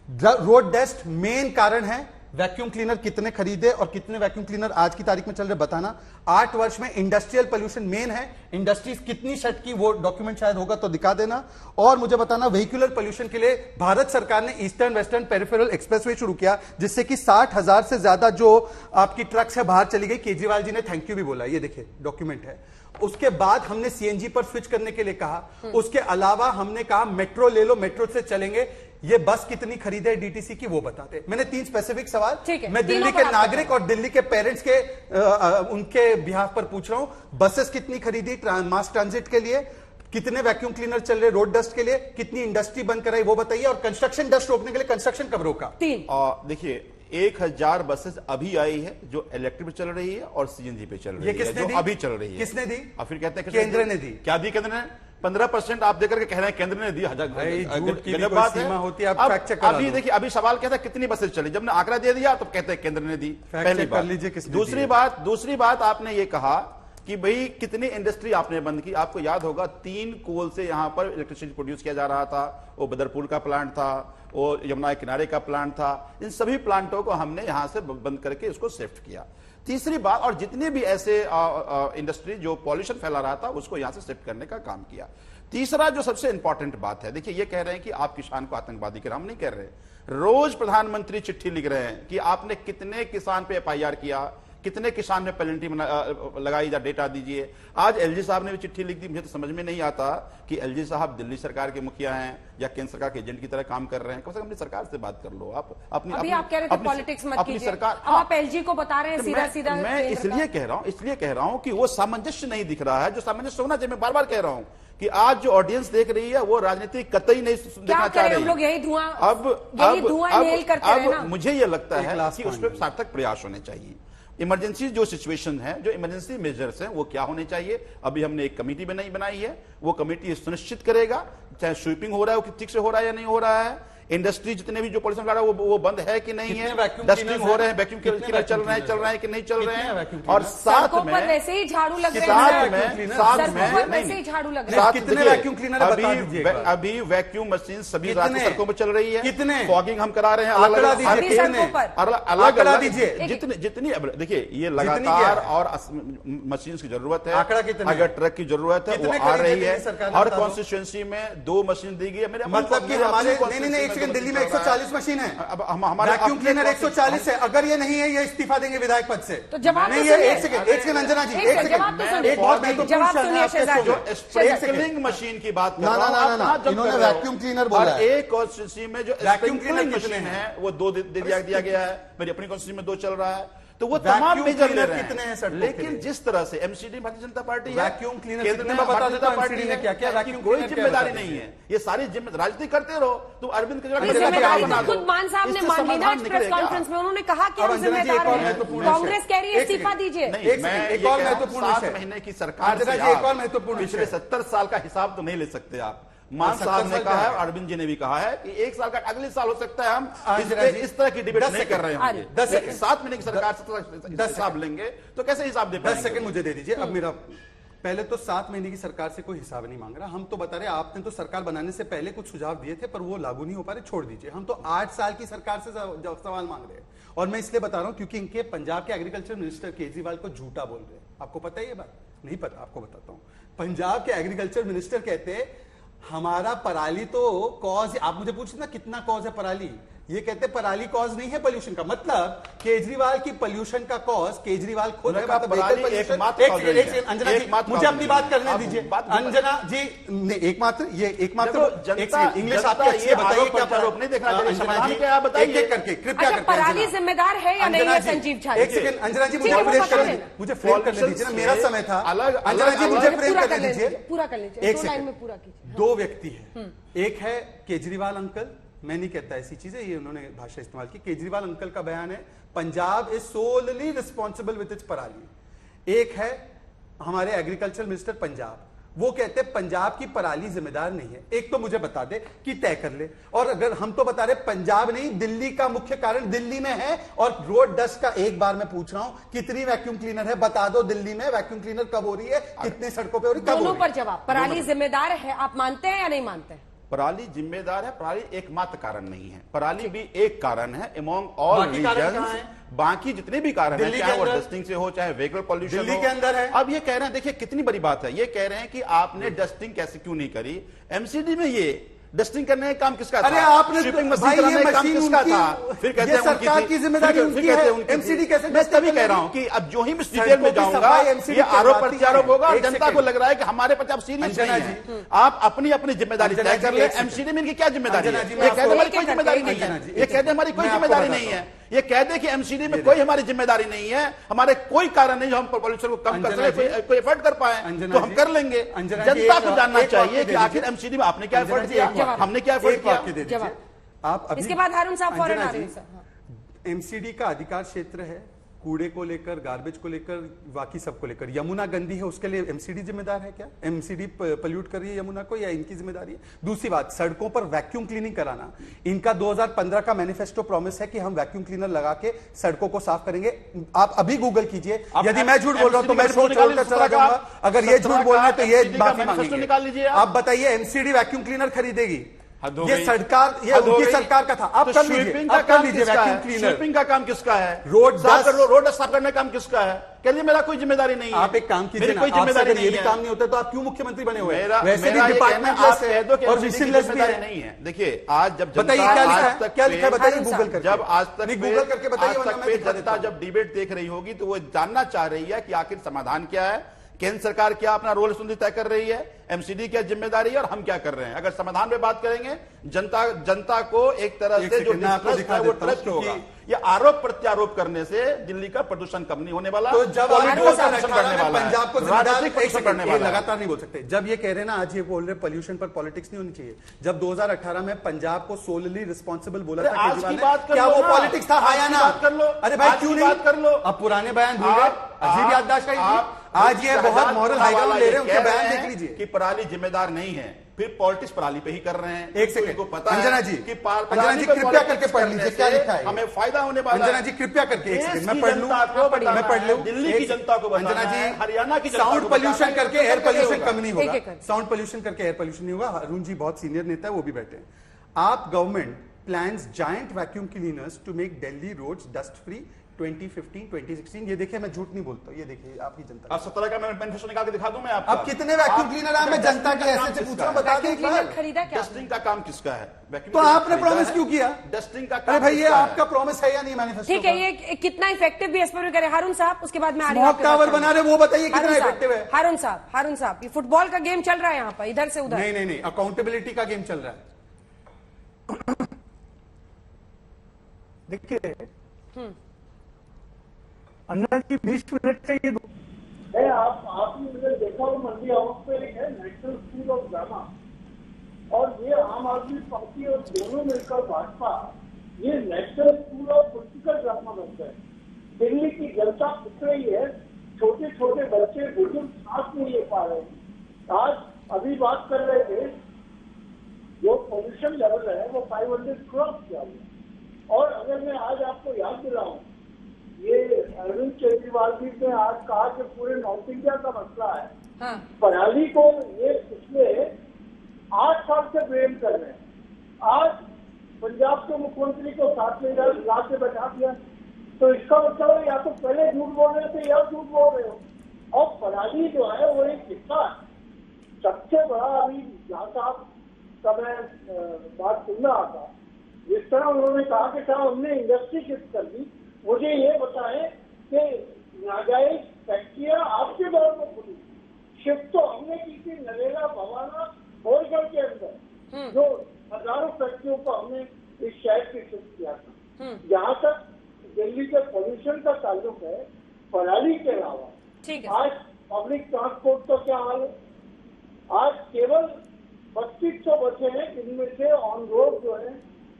रोड डस्ट मेन कारण है। वैक्यूम क्लीनर कितने खरीदे और कितने वैक्यूम क्लीनर आज की तारीख में चल रहे बताना। 8 वर्ष में इंडस्ट्रियल पोल्यूशन मेन है। इंडस्ट्रीज कितनी शट की, वो डॉक्यूमेंट शायद होगा तो दिखा देना। और मुझे बताना, व्हीकुलर पोल्यूशन के लिए भारत सरकार ने ईस्टर्न वेस्टर्न पेरिफेरल एक्सप्रेसवे शुरू किया, जिससे कि 60,000 से ज्यादा जो आपकी ट्रक्स है बाहर चली गई। केजरीवाल जी ने थैंक यू भी बोला, ये देखिए डॉक्यूमेंट है। उसके बाद हमने सीएनजी पर स्विच करने के लिए कहा। उसके अलावा हमने कहा मेट्रो ले लो, मेट्रो से चलेंगे। ये बस कितनी खरीदे डीटीसी की, वो बताते। मैंने 3 स्पेसिफिक सवाल मैं दिल्ली के नागरिक और दिल्ली के पेरेंट्स के उनके बिहाफ पर पूछ रहा हूं। बसेस कितनी खरीदी मास ट्रांजिट के लिए, कितने वैक्यूम क्लीनर चल रहे रोड डस्ट के लिए, कितनी इंडस्ट्री बंद कराई वो बताइए, और कंस्ट्रक्शन डस्ट रोकने के लिए कंस्ट्रक्शन कब रोका? देखिए, 1000 बसेस अभी आई है जो इलेक्ट्रिक पे चल रही है और सीएनजी पे चल रही है, जो अभी चल रही है। किसने दी? और फिर कहते हैं केंद्र ने दी। क्या दी केंद्र ने? 15% आप देकर के कह रहे हैं केंद्र ने दी। गलत बात है। होती है, आप फैक्ट चेक करा अभी देखिए, अभी सवाल कहता है कितनी बसेस चली, जब ने आंकड़ा दे दिया तो कहते हैं केंद्र ने दी। पहली बात। दूसरी बात आपने ये कहा कि भाई कितनी इंडस्ट्री आपने बंद की। आपको याद होगा 3 कोल से यहां पर इलेक्ट्रिसिटी प्रोड्यूस किया जा रहा था। वो बदरपुर का प्लांट था, वो यमुना किनारे का प्लांट था। इन सभी प्लांटों को हमने यहां से बंद करके उसको शिफ्ट किया। तीसरी बात, और जितने भी ऐसे इंडस्ट्री जो पॉल्यूशन फैला रहा था उसको यहां से शिफ्ट करने का काम किया। तीसरा जो सबसे इंपॉर्टेंट बात है, देखिए ये कह रहे हैं कि आप किसान को आतंकवादी के, हम नहीं कह रहे। रोज प्रधानमंत्री चिट्ठी लिख रहे हैं कि आपने कितने किसान पे एफआईआर किया, कितने किसान ने पेनल्टी लगाई, या डेटा दीजिए। आज एलजी साहब ने भी चिट्ठी लिख दी। मुझे तो समझ में नहीं आता कि एलजी साहब दिल्ली सरकार के मुखिया हैं या केंद्र सरकार के एजेंट की तरह काम कर रहे हैं। कम से कम अपनी सरकार से बात कर लो। आप अपनी आप कह रहे थे पॉलिटिक्स मत कीजिए, सरकार आप एलजी को बता रहे हैं सीधा। मैं इसलिए कह रहा हूं कि वो सामंजस्य नहीं दिख रहा है जो सामंजस्य होना चाहिए। मैं बार बार कह रहा हूं कि आज जो ऑडियंस देख रही है वो राजनीति कतई नहीं देखना चाह रही। हम लोग यही धुआं अब मुझे ये लगता है कि उसमें सार्थक प्रयास होने चाहिए। इमरजेंसी जो सिचुएशन है, जो इमरजेंसी मेजर्स हैं, वो क्या होने चाहिए। अभी हमने एक कमेटी बनाई है, वो कमेटी सुनिश्चित करेगा चाहे स्वीपिंग हो रहा है वो ठीक से हो रहा है या नहीं हो रहा है, इंडस्ट्री जितने भी जो पॉल्यूशन ला रहा है वो बंद है कि नहीं है, डस्टिंग हो रहे हैं, वैक्यूम क्लीनर चल रहे हैं कि नहीं चल रहे हैं, और साथ में वैसे ही झाड़ू लग रहे हैं, वैसे ही झाड़ू लग रहे हैं। कितने वैक्यूम क्लीनर बता दीजिए। अभी वैक्यूम मशीन सभी राज्य सड़कों पर चल रही है, कितने फॉगिंग हम करा रहे हैं अलग अलग जितनी। देखिए ये लगातार और मशीन की जरूरत है, अगर ट्रक की जरूरत है वो आ रही है। हर कॉन्स्टिट्यूएंसी में 2 मशीन दी गई है। मतलब कि हमारे दिल्ली में 140 मशीन है, अब हमारे वैक्यूम क्लीनर 140 है। अगर ये नहीं है, ये इस्तीफा देंगे विधायक पद से। तो जवाब नहीं है। एक सेकंड अंजना जी, एक बहुत महत्वपूर्ण स्प्रिंकलिंग मशीन की बात कर रहा हूं। इन्होंने वैक्यूम क्लीनर बोला है। एक कॉन्स्टिट्यूंसी में जो वैक्यूम क्लीनर मशीन है वो 2 दिया गया है, मेरी अपनी कॉन्स्टिट्यूंसी में 2 चल रहा है, तो वो तमाम मेजर ले रहे कितने हैं। लेकिन जिस तरह से एमसीडी भारतीय जनता पार्टी है, वैक्यूम क्लीनर केंद्र में भारतीय जनता पार्टी है, क्या वैक्यूम कोई जिम्मेदारी नहीं है। ये सारी राजनीति करते रहो, तुम अरविंद केजरीवाल खुद मान साहब ने मान ली ना प्रेस कॉन्फ्रेंस में, उन्होंने कहा कि हम जिम्मेदार हैं, कांग्रेस कह रही है इस्तीफा दीजिए। एक और महत्वपूर्ण 7 महीने की सरकार से एक और महत्वपूर्ण पिछले 70 साल का हिसाब तो नहीं ले सकते आप। मान साहब ने कहा है, अरविंद जी ने भी कहा है कि 1 साल का अगले साल हो सकता है, हम इस तरह की डिबेट नहीं कर रहे हैं। 7 महीने की सरकार 10 हिसाब लेंगे तो कैसे हिसाब दे पाएंगे। 10 सेकंड मुझे दे दीजिए। अब मेरा पहले तो 7 महीने की सरकार से कोई हिसाब नहीं मांग रहा। हम तो बता रहे आपने तो सरकार बनाने से पहले कुछ सुझाव दिए थे पर वो लागू नहीं हो पा रहे, छोड़ दीजिए। हम तो 8 साल की सरकार से सवाल मांग रहे हैं, और मैं इसलिए बता रहा हूं क्योंकि इनके पंजाब के एग्रीकल्चर मिनिस्टर केजरीवाल को झूठा बोल रहे हैं। आपको पता है ये बात? नहीं पता? आपको बताता हूं। पंजाब के एग्रीकल्चर मिनिस्टर कहते हैं हमारा पराली तो कॉज, आप मुझे पूछना कितना कॉज है पराली, ये कहते पराली कॉज नहीं है पोल्यूशन का। मतलब केजरीवाल की पोल्यूशन का कॉज केजरीवाल खुद है। अंजना जी मुझे अपनी बात करने दीजिए। अंजना जी एकमात्र इंग्लिश आपकी अच्छी है, बताइए क्या आरोप नहीं देखना चाहिए करके कृपया करके। पराली जिम्मेदार है या नहीं है संजीव झा? एक सेकंड अंजना जी मुझे फ्रेम करने दीजिए ना, मेरा समय था। अंजना जी मुझे फ्रेम करने दीजिए, पूरा कर लीजिए। 1 सेकंड। 2 व्यक्ति है, एक है केजरीवाल अंकल, मैं नहीं कहता ऐसी चीजें, ये उन्होंने भाषा इस्तेमाल की। केजरीवाल अंकल का बयान है Punjab is solely responsible with its पराली। एक है हमारे एग्रीकल्चर मिनिस्टर पंजाब, वो कहते हैं पंजाब की पराली जिम्मेदार नहीं है। एक तो मुझे बता दे कि तय कर ले। और अगर हम तो बता रहे पंजाब नहीं, दिल्ली का मुख्य कारण दिल्ली में है। और रोड डस्ट का एक बार मैं पूछ रहा हूं कितनी वैक्यूम क्लीनर है, बता दो दिल्ली में वैक्यूम क्लीनर कब हो रही है, कितनी सड़कों पर हो रही है, दोनों पर जवाब। पराली जिम्मेदार है, आप मानते हैं या नहीं मानते हैं? पराली जिम्मेदार है, पराली एकमात्र कारण नहीं है, पराली भी एक कारण है अमॉन्ग ऑल रीजन्स। बाकी जितने भी कारण हैं, चाहे वो डस्टिंग से हो, चाहे व्हीकल पॉल्यूशन दिल्ली के अंदर है। अब ये कह रहे हैं, देखिए कितनी बड़ी बात है, ये कह रहे हैं कि आपने डस्टिंग कैसे क्यों नहीं करी। एमसीडी में ये डस्टिंग करने का काम किसका था? अरे आपने स्वीपिंग मशीन कराने का काम किसका था? फिर कहते हैं सरकार की जिम्मेदारी उनकी है। एमसीडी कैसे? मैं तभी कह रहा हूं कि अब जो ही मैं डिटेल में जाऊंगा ये आरोप प्रत्यारोप होगा और जनता को लग रहा है कि हमारे पर आप सीरियस नहीं है। आप अपनी अपनी जिम्मेदारी तय कर ले। एमसीडी में इनकी क्या जिम्मेदारी है? ये कहते हमारी कोई जिम्मेदारी नहीं है, ये कहते हमारी कोई जिम्मेदारी नहीं है, ये कह दे कि एमसीडी में कोई हमारी जिम्मेदारी नहीं है, हमारे कोई कारण नहीं जो हम पॉल्यूशन को कम कर सके, कोई एफर्ट कर पाए तो हम कर लेंगे। जनता को जानना चाहिए कि आखिर एमसीडी में आपने क्या एफर्ट किया, हमने क्या एफर्ट किया। आप इसके बाद हारून साहब फौरन आ रहे हैं। एमसीडी का अधिकार क्षेत्र है, कूड़े को लेकर, गार्बेज को लेकर, बाकी सबको लेकर। यमुना गंदी है, उसके लिए एमसीडी जिम्मेदार है क्या? एमसीडी पोल्यूट कर रही है यमुना को, या इनकी जिम्मेदारी है? दूसरी बात, सड़कों पर वैक्यूम क्लीनिंग कराना, इनका 2015 का मैनिफेस्टो प्रॉमिस है कि हम वैक्यूम क्लीनर लगा के सड़कों को साफ करेंगे। आप अभी गूगल कीजिए, यदि मैं झूठ बोल रहा हूं तो मैं छोड़कर चला जाऊंगा। अगर ये झूठ बोलना है तो ये माफी मांगेंगे। आप बताइए एमसीडी वैक्यूम क्लीनर खरीदेगी? ये सरकार, ये उनकी सरकार का था। आप कर लीजिए, वैक्यूम क्लीनर। स्वीपिंग का काम किसका है? रोड साफ करने का काम किसका है? कहलिए मेरा कोई जिम्मेदारी नहीं है। आप एक काम कीजिए ना, आपसे ये भी काम नहीं होता तो आप क्यों मुख्यमंत्री बने हुए हैं? वैसे भी डिपार्टमेंटलेस है और विजिलेंस भी नहीं है। देखिए आज जब बताइए क्या लिखा है, बताइए गूगल करके। जब आज तक गूगल करके बताइए। जनता जब डिबेट देख रही होगी तो वो जानना चाह रही है कि आखिर समाधान क्या है, केंद्र सरकार क्या अपना रोल तय कर रही है, एमसीडी क्या जिम्मेदारी है और हम क्या कर रहे हैं। अगर समाधान पे बात करेंगे जनता को एक तरह से जो ट्रस्ट है वो ट्रस्ट होगा। ये आरोप प्रत्यारोप करने से दिल्ली का प्रदूषण कम नहीं होने वाला, तो जब पंजाब को लगातार नहीं बोल सकते। जब ये कह रहे हैं ना, आज ये बोल रहे पॉल्यूशन पर पॉलिटिक्स नहीं होनी चाहिए। जब 2018 में पंजाब को सोलली रिस्पॉन्सिबल बोला था केजरीवाल ने, क्या वो पॉलिटिक्स था? आया ना, कर लो। अरे भाई क्यों नहीं कर लो। अब पुराने बयान भूल गए, अजीब याददाश्त का। आज ये बहुत मॉरल हाई ग्राउंड ले रहे हैं, उनके बयान देख लीजिए कि पराली जिम्मेदार नहीं है, फिर पॉलिटिक्स पराली पे ही कर रहे हैं। एक सेकंड को पता है अंजना जी, कि अंजना जी कृपया करके पढ़ लीजिए क्या लिखा है, हमें फायदा होने वाला है। अंजना जी कृपया करके एक सेकंड मैं पढ़ लूं, मैं पढ़ लूं। दिल्ली की जनता को अंजना जी, हरियाणा की साउंड पोल्यूशन करके एयर पोल्यूशन कम नहीं होगा, साउंड पोल्यूशन करके एयर पोल्यूशन नहीं होगा। अरुण जी बहुत सीनियर नेता है, वो भी बैठे हैं। आप government plans giant vacuum cleaners to make Delhi roads dust free 2015-2016। ये देखिए मैं झूठ नहीं बोलता, ये देखिए आपकी जनता। अब 17 का मैनिफेस्टो निकाल के दिखा दूं मैं आपको। अब कितने वैक्यूम क्लीनर आए, मैं जनता के ऐसे से पूछ रहा हूं, बता दें। खरीदा क्या? डस्टिंग का काम किसका है? तो आपने प्रॉमिस क्यों किया? डस्टिंग का काम। अरे भाई ये आपका प्रॉमिस है या नहीं मैनिफेस्टो? ठीक है, ये कितना इफेक्टिव भी इस पर करें हारून साहब, उसके बाद मैं स्मोक टावर बना रहे वो बताइए कितना इफेक्टिव है। हारून साहब ये फुटबॉल का गेम चल रहा है यहाँ पर, इधर से उधर। नहीं, अकाउंटेबिलिटी का गेम चल रहा है। देखिए अंजना जी 20 मिनट से ये आपने मुझे देखा वो मंडी हाउस पे एक है नेशनल स्कूल ऑफ ड्रामा, और ये आम आदमी पार्टी और दोनों मिलकर भाजपा ये national school of political drama बनता है। दिल्ली की जनता उठ रही है, छोटे छोटे बच्चे बुजुर्ग सांस नहीं ले पा रहे हैं। आज अभी बात कर रहे थे, जो पोल्यूशन लेवल है वो 500 क्रॉस किया हुआ। और अगर मैं आज आपको याद दिलाऊं, ये अरविंद केजरीवाल जी ने आज कहा कि पूरे नॉर्थ इंडिया का मसला है। हाँ। पराली को ये पिछले 8 साल से ब्लेम कर रहे हैं। आज पंजाब के मुख्यमंत्री को साथ में ला के बैठा दिया, तो इसका मतलब या तो पहले झूठ बोल रहे थे या झूठ बोल रहे हो। और पराली जो है वो एक हिस्सा सबसे बड़ा, अभी जहाँ साहब का मैं बात सुन रहा था, जिस तरह उन्होंने कहा कि साहब हमने इंडस्ट्री शिफ्ट कर दी। मुझे ये बताएं कि नाजायज फैक्ट्रियां आपके दौर में खुली, शिफ्ट तो हमने की थी नरेगा, भवाना, बोरगढ़ के अंदर, जो हजारों फैक्ट्रियों को हमने इस शहर से शिफ्ट किया था। जहाँ तक दिल्ली के पोल्यूशन का ताल्लुक है, पराली के अलावा आज पब्लिक ट्रांसपोर्ट का क्या हाल है? आज केवल 3200 बसे हैं, इनमें से ऑन रोड जो है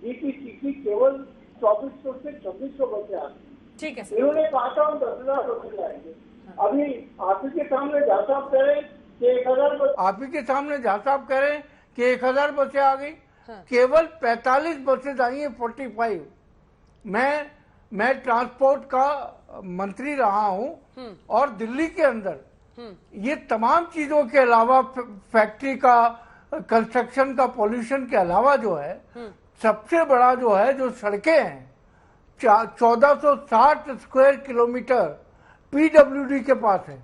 DTC की केवल 2400 से 2600 बसे आते हैं। ठीक है, इन्होंने कहा था हम 10,000 बसे लाएंगे। अभी आप ही के सामने जहाँ साहब कह रहे कि 1000 बसे, आप ही के सामने जहाँ साहब कह रहे हैं कि 1000 बसें आ गई। हाँ। केवल 45 बसें आई हैं, 45। मैं ट्रांसपोर्ट का मंत्री रहा हूँ, और दिल्ली के अंदर ये तमाम चीजों के अलावा, फैक्ट्री का, कंस्ट्रक्शन का, पॉल्यूशन के अलावा जो है सबसे बड़ा जो है जो सड़कें हैं 1460 स्क्वायर किलोमीटर पीडब्ल्यूडी के पास है।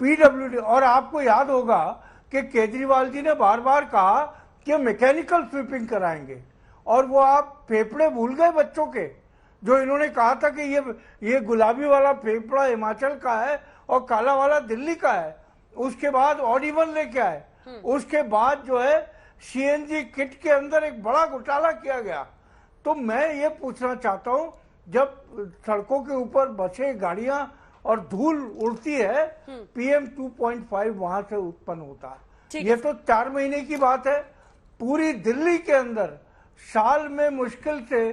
पीडब्ल्यूडी, और आपको याद होगा कि केजरीवाल जी ने बार बार कहा कि मैकेनिकल स्वीपिंग कराएंगे, और वो आप फेफड़े भूल गए बच्चों के, जो इन्होंने कहा था कि ये गुलाबी वाला फेफड़ा हिमाचल का है और काला वाला दिल्ली का है। उसके बाद ऑडिबल लेके आए, उसके बाद जो है CNG किट के अंदर एक बड़ा घोटाला किया गया। तो मैं ये पूछना चाहता हूं, जब सड़कों के ऊपर बसें, गाड़ियां और धूल उड़ती है, PM 2.5 वहां से उत्पन्न होता है। ये तो 4 महीने की बात है। पूरी दिल्ली के अंदर साल में मुश्किल से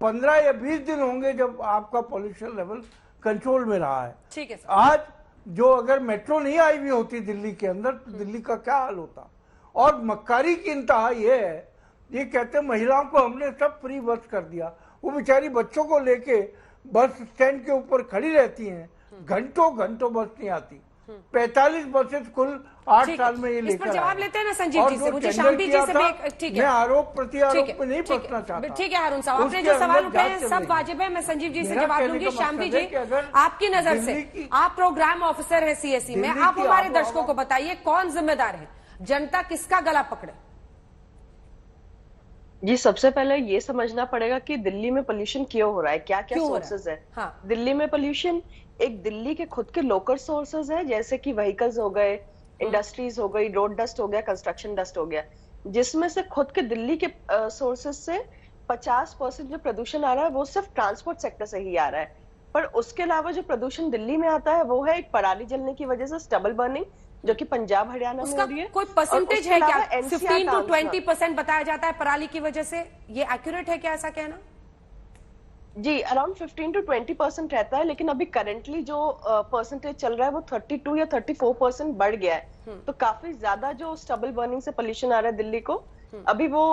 15 या 20 दिन होंगे जब आपका पॉल्यूशन लेवल कंट्रोल में रहा है। ठीक है। आज जो अगर मेट्रो नहीं आई हुई होती दिल्ली के अंदर, तो दिल्ली का क्या हाल होता। और मक्कारी की इंतहा ये है, ये कहते महिलाओं को हमने सब फ्री बस कर दिया। वो बेचारी बच्चों को लेके बस स्टैंड के ऊपर खड़ी रहती हैं, घंटों घंटों बस नहीं आती। 45 बसेस कुल 8 साल में ये लेकर जवाब लेते हैं ना संजीव जी से। मुझे शांति जी से भी ठीक है, मैं आरोप प्रत्यारोप में नहीं फंसना चाहता। ठीक है हारून साहब, आपने जो सवाल उठाए हैं सब वाजिब है। मैं संजीव जी से जवाब दूंगी। शांति जी, आपकी नजर से, आप प्रोग्राम ऑफिसर है CSE में, आप हमारे दर्शकों को बताइए कौन जिम्मेदार है, जनता किसका गला पकड़े? जी, सबसे पहले ये समझना पड़ेगा कि दिल्ली में पोल्यूशन क्यों हो रहा है, क्या क्या सोर्सेज है। हाँ। दिल्ली में पोल्यूशन एक दिल्ली के खुद के लोकल सोर्सेज है, जैसे कि व्हीकल्स हो गए, इंडस्ट्रीज हो गई, रोड डस्ट हो गया, कंस्ट्रक्शन डस्ट हो गया, जिसमें से खुद के दिल्ली के सोर्सेज से 50% जो प्रदूषण आ रहा है वो सिर्फ ट्रांसपोर्ट सेक्टर से ही आ रहा है, पर उसके अलावा जो प्रदूषण दिल्ली में आता है वो है एक पराली जलने की वजह से स्टबल बर्निंग, जो कि पंजाब हरियाणा में हो रही है। कोई परसेंटेज है क्या? 15 to 20% बताया जाता है पराली की वजह से, ये एक्यूरेट है क्या ऐसा कहना? जी, अराउंड 15 to 20% रहता है, लेकिन अभी करंटली जो परसेंटेज चल रहा है वो 32 या 34% बढ़ गया है। तो काफी ज्यादा जो स्टबल बर्निंग से पोल्यूशन आ रहा है दिल्ली को, अभी वो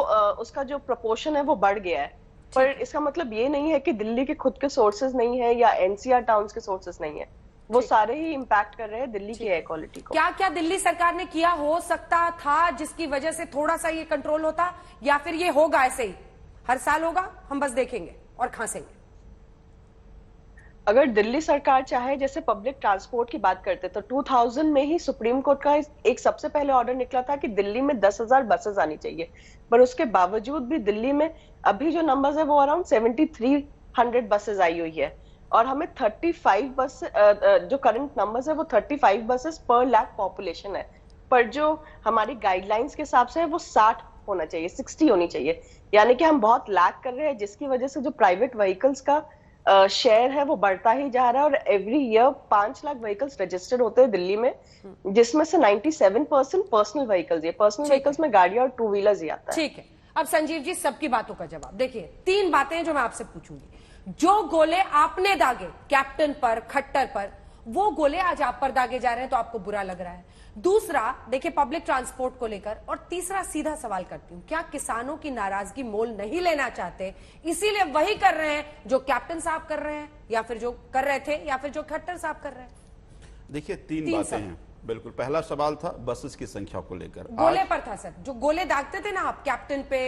उसका जो प्रोपोर्शन है वो बढ़ गया है। पर इसका मतलब ये नहीं है कि दिल्ली के खुद के सोर्सेज नहीं है या एनसीआर टाउन्स के सोर्सेज नहीं है, वो सारे ही इम्पैक्ट कर रहे हैं दिल्ली की एयर क्वालिटी को। क्या क्या दिल्ली सरकार ने किया हो सकता था जिसकी वजह से थोड़ा सा ये कंट्रोल होता, या फिर ये होगा ऐसे ही हर साल होगा, हम बस देखेंगे और खांसेंगे? अगर दिल्ली सरकार चाहे, जैसे पब्लिक ट्रांसपोर्ट की बात करते तो 2000 में ही सुप्रीम कोर्ट का एक सबसे पहले ऑर्डर निकला था कि दिल्ली में 10,000 बसेस आनी चाहिए, पर उसके बावजूद भी दिल्ली में अभी जो नंबर्स है वो अराउंड 7300 बसेस आई हुई है, और हमें 35 बस जो करंट नंबर्स है वो 35 बसेस पर लाख पॉपुलेशन है, पर जो हमारी गाइडलाइंस के हिसाब से है वो 60 होना चाहिए, 60 होनी चाहिए, यानी कि हम बहुत लैक कर रहे हैं, जिसकी वजह से जो प्राइवेट व्हीकल्स का शेयर है वो बढ़ता ही जा रहा है। और every year 5 lakh vehicles registered होते हैं दिल्ली में, जिसमें से 97% पर्सनल व्हीकल्स, ये पर्सनल व्हीकल्स में गाड़ी और 2 व्हीलर्स ही आता है। ठीक है, अब संजीव जी सबकी बातों का जवाब देखिए। 3 बातें जो मैं आपसे पूछूंगी। जो गोले आपने दागे कैप्टन पर, खट्टर पर, वो गोले आज आप पर दागे जा रहे हैं तो आपको बुरा लग रहा है। दूसरा देखिए पब्लिक ट्रांसपोर्ट को लेकर, और तीसरा सीधा सवाल करती हूं, क्या किसानों की नाराजगी मोल नहीं लेना चाहते, इसीलिए वही कर रहे हैं जो कैप्टन साहब कर रहे हैं, या फिर जो कर रहे थे, या फिर जो खट्टर साहब कर रहे हैं? देखिए 3 बातें हैं। बिल्कुल, पहला सवाल था बसेस की संख्या को लेकर, गोले पर था सर, जो गोले दागते थे ना आप कैप्टन पे,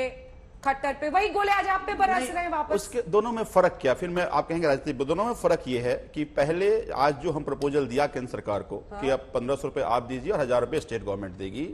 खट्टर पे, वही गोले आज आप पे बरस रहे हैं वापस। उसके दोनों में फर्क क्या, फिर मैं आप कहेंगे राजनीति, दोनों में फर्क ये है कि पहले आज जो हम प्रपोजल दिया केंद्र सरकार को कि अब 1500 रुपए आप दीजिए और 1000 रुपए स्टेट गवर्नमेंट देगी,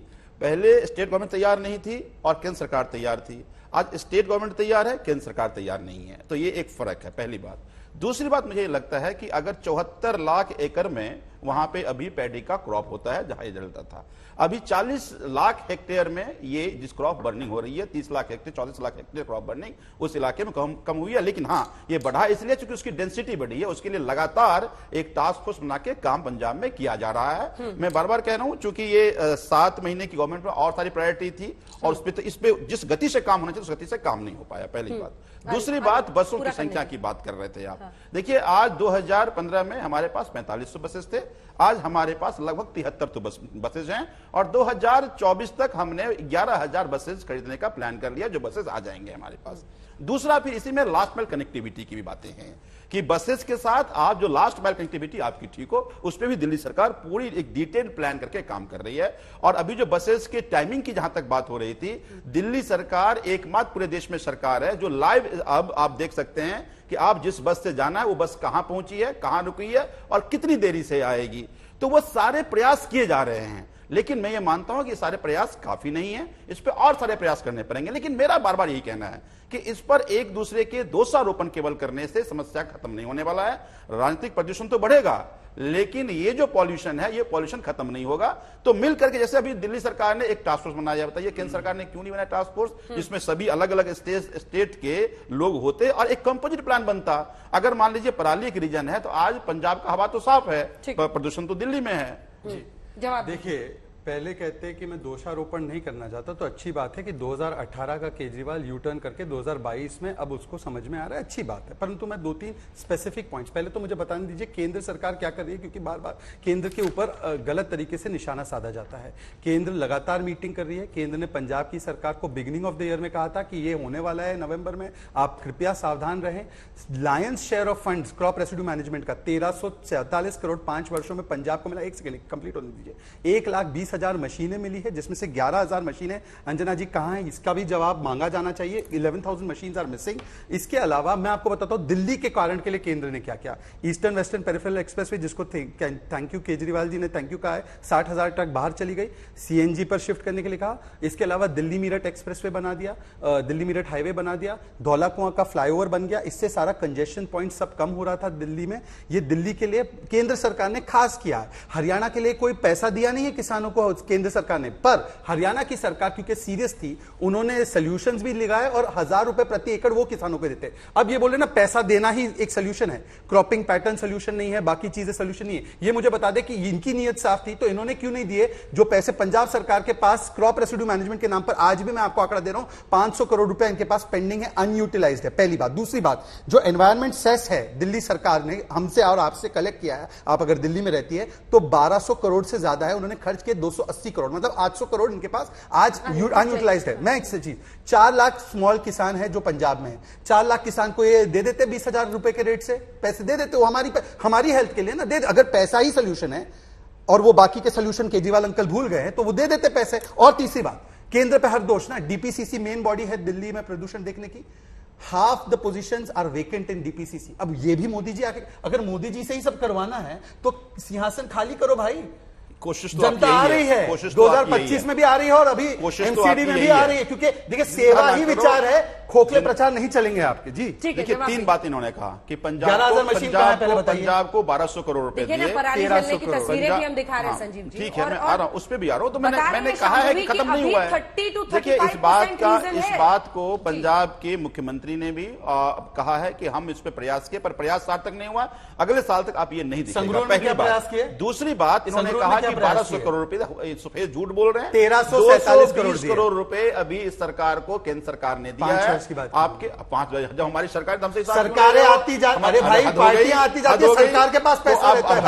पहले स्टेट गवर्नमेंट तैयार नहीं थी और केंद्र सरकार तैयार थी। आज स्टेट गवर्नमेंट तैयार है, केंद्र सरकार तैयार नहीं है, तो ये एक फर्क है, पहली बात। दूसरी बात, मुझे लगता है कि अगर 74 लाख एकड़ में वहां पे अभी पैडी का क्रॉप होता है जहां ये जलता था, अभी 40 लाख हेक्टेयर में ये जिस क्रॉप बर्निंग हो रही है, 30 lakh hectare 40 lakh hectare crop burning उस इलाके में कम हुई है। लेकिन हाँ, ये बढ़ा इसलिए क्योंकि उसकी डेंसिटी बढ़ी है, उसके लिए लगातार एक टास्क फोर्स बना के काम पंजाब में किया जा रहा है। मैं बार बार कह रहा हूं, चूंकि ये 7 महीने की गवर्नमेंट में और सारी प्रायोरिटी थी और इस पे जिस गति से काम होना चाहिए उस गति से काम नहीं हो पाया, पहली बात। दूसरी बात, बसों की संख्या की बात कर रहे थे आप। देखिए आज 2015 में हमारे पास 4500 बसेस थे, आज हमारे पास लगभग 73 बसेज हैं, और 2024 तक हमने 11,000 बसेज खरीदने का प्लान कर लिया, जो बसेज आ जाएंगे हमारे पास। दूसरा, फिर इसी में लास्ट माइल कनेक्टिविटी की भी बातें हैं कि बसेस के साथ आप जो लास्ट माइल कनेक्टिविटी आपकी ठीक हो, उस पर भी दिल्ली सरकार पूरी एक डिटेल्ड प्लान करके काम कर रही है। और अभी जो बसेस के टाइमिंग की जहां तक बात हो रही थी, दिल्ली सरकार एकमात्र पूरे देश में सरकार है जो लाइव अब आप देख सकते हैं कि आप जिस बस से जाना है वो बस कहां पहुंची है, कहां रुकी है और कितनी देरी से आएगी। तो वो सारे प्रयास किए जा रहे हैं, लेकिन मैं ये मानता हूं कि सारे प्रयास काफी नहीं है, इस पे और सारे प्रयास करने पड़ेंगे। लेकिन मेरा बार बार यही कहना है कि इस पर एक दूसरे के दोषारोपण केवल करने से समस्या खत्म नहीं होने वाला है। राजनीतिक प्रदूषण तो बढ़ेगा, लेकिन ये जो पॉल्यूशन है, ये पॉल्यूशन खत्म नहीं होगा। तो मिल करके, जैसे अभी दिल्ली सरकार ने एक टास्क फोर्स बनाया, बताइए केंद्र सरकार ने क्यों नहीं बनाया टास्क फोर्स, जिसमें सभी अलग अलग स्टेट के लोग होते और एक कंपोजिट प्लान बनता। अगर मान लीजिए पराली एक रीजन है, तो आज पंजाब का हवा तो साफ है, प्रदूषण तो दिल्ली में है। जवाब देखिए, पहले कहते हैं कि मैं दोषारोपण नहीं करना चाहता, तो अच्छी बात है कि 2018 का केजरीवाल यू टर्न करके 2022 में अब उसको समझ में आ रहा है, अच्छी बात है। परंतु मैं 2-3 स्पेसिफिक पॉइंट्स, पहले तो मुझे बताने दीजिए केंद्र सरकार क्या कर रही है, क्योंकि बार बार केंद्र के ऊपर गलत तरीके से निशाना साधा जाता है। केंद्र लगातार मीटिंग कर रही है। केंद्र ने पंजाब की सरकार को बिगिनिंग ऑफ द ईयर में कहा था कि ये होने वाला है नवंबर में, आप कृपया सावधान रहें। Lions share of funds crop residue management का 1347 करोड़ 5 वर्षों में पंजाब को मिला। एक सेकंड कंप्लीट होने दीजिए। 1,20,000 मशीनें मिली है, जिसमें से 11,000 मशीनें, अंजना जी कहां हैं, इसका भी जवाब मांगा जाना चाहिए। 11,000 मशीन्स आर मिसिंग। इसके अलावा मैं आपको बताता हूं दिल्ली के कारण के लिए केंद्र ने क्या किया। ईस्टर्न वेस्टर्न पेरिफेरल एक्सप्रेसवे, जिसको थैंक यू केजरीवाल जी ने थैंक यू कहा है, 60,000 ट्रक बाहर चली गई, सीएनजी पर शिफ्ट करने के लिए कहा। इसके अलावा दिल्ली मीरठ एक्सप्रेसवे बना दिया, दिल्ली मीरठ हाईवे बना दिया, धौला कुआं का फ्लाईओवर बन गया। इससे सारा कंजेशन पॉइंट सब कम हो रहा था दिल्ली में। ये दिल्ली के लिए केंद्र सरकार ने खास किया है। हरियाणा के लिए कोई पैसा दिया नहीं है किसानों को केंद्र सरकार ने, पर हरियाणा की सरकार क्योंकि सीरियस थी, उन्होंने सोल्यूशंस भी लगाए और 1000 रुपए प्रति एकड़ वो किसानों को देते। अब ये बोले ना पैसा देना ही एक सोल्यूशन है, क्रॉपिंग पैटर्न सोल्यूशन नहीं है, बाकी चीजें सोल्यूशन नहीं है। ये मुझे बता दे कि इनकी नीयत साफ थी तो इन्होंने क्यों नहीं दिए जो पैसे पंजाब सरकार के पास क्रॉप रेसिड्यू मैनेजमेंट के नाम पर, आज भी मैं आपको आंकड़ा दे रहा हूं, 500 करोड़ रुपए इनके पास पेंडिंग है, अनयूटिलाइज्ड है। पहली बात। दूसरी बात, जो एनवायरमेंट सेस है दिल्ली सरकार ने हमसे और आपसे कलेक्ट किया है, आप अगर दिल्ली में रहती है तो 1200 करोड़ से ज्यादा है, उन्होंने खर्च किए 280 करोड़, मतलब 800 करोड़ इनके पास आज अनयूटिलाइज्ड है। मैं एक चीज, 4 लाख स्मॉल किसान है जो पंजाब में है, 4 लाख किसान को ये दे देते 20,000 रुपए के रेट से पैसे दे देते, वो हमारी हेल्थ के लिए ना दे, अगर पैसा ही सोल्यूशन है और वो बाकी के सोल्यूशन केजरीवाल अंकल भूल गए हैं तो वो दे देते पैसे। और तीसरी बात, केंद्र पे हर दोष ना, डीपीसीसी मेन बॉडी है दिल्ली में प्रदूषण देखने की, half the positions are vacant in DPCC. अब ये भी मोदी जी आके, अगर मोदी जी से ही सब करवाना है तो सिंहासन खाली करो भाई। कोशिश तो जनता आ रही है, 2025 में भी आ रही है और अभी एमसीडी में भी आ रही है, क्योंकि देखिए सेवा ही विचार है, खोखले प्रचार नहीं चलेंगे आपके। जी देखिए 3 बात इन्होंने कहा कि पंजाब को 1200 करोड़ रुपए दिए, 1300 करोड़ तस्वीरें भी हम दिखा रहे हैं संजीव जी। ठीक है, मैं आ रहा हूं, उस पर भी आ रहा हूं, तो मैंने कहा है कि खत्म नहीं हुआ है। देखिए इस बात को पंजाब के मुख्यमंत्री ने भी कहा है कि हम इस पर प्रयास किए, पर प्रयास सार्थक नहीं हुआ, अगले साल तक आप ये नहीं दिखेगा, पहली बात। दूसरी बात, इन्होंने कहा कि 1200 करोड़ रुपए सफेद झूठ बोल रहे हैं, 1347 करोड़ रुपए अभी इस सरकार को केंद्र सरकार ने दिया है। आपके 5 जब हमारी सरकार हमसे सरकारें आती जा, अरे भाई पार्टियां आती जाती है, सरकार के पास पैसा रहता है।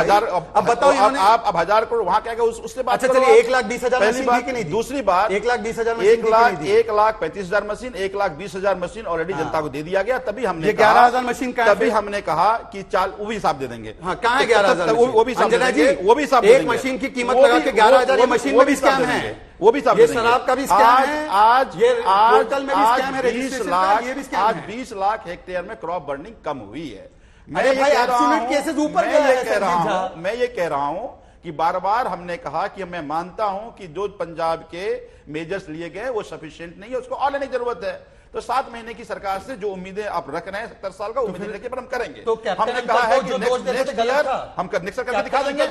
अब बताओ आप 1000 करोड़ वहां क्या उससे बात। अच्छा चलिए 1,20,000 मशीन की नहीं। दूसरी बात 1,20,000 1,35,000 मशीन, 1,20,000 मशीन ऑलरेडी जनता को दे दिया गया। तभी हमने 11,000 मशीन, तभी हमने कहा कि चाल वो भी हिसाब दे देंगे। कहां है 11,000? वो भी हिसाब देंगे, वो भी हिसाब एक मशीन की कीमत लगा के 11,000 मशीन में भी स्कैम है, वो भी ये शराब का भी स्कैम है, आज पोर्टल में भी स्कैम है, 20 लाख हेक्टेयर में क्रॉप बर्निंग कम हुई है। मैं ये कह रहा हूं कि बार बार हमने कहा कि मैं मानता हूं कि जो पंजाब के मेजर्स लिए गए वो सफिशिएंट नहीं है, उसको और लेने की जरूरत है। तो 7 महीने की सरकार से जो उम्मीदें आप रख रहे हैं 70 साल का उम्मीदें लेके पर हम करेंगे। तो हमने कहा है कि नेक्स्ट ईयर हम नेक्स्ट साल करके दिखा देंगे,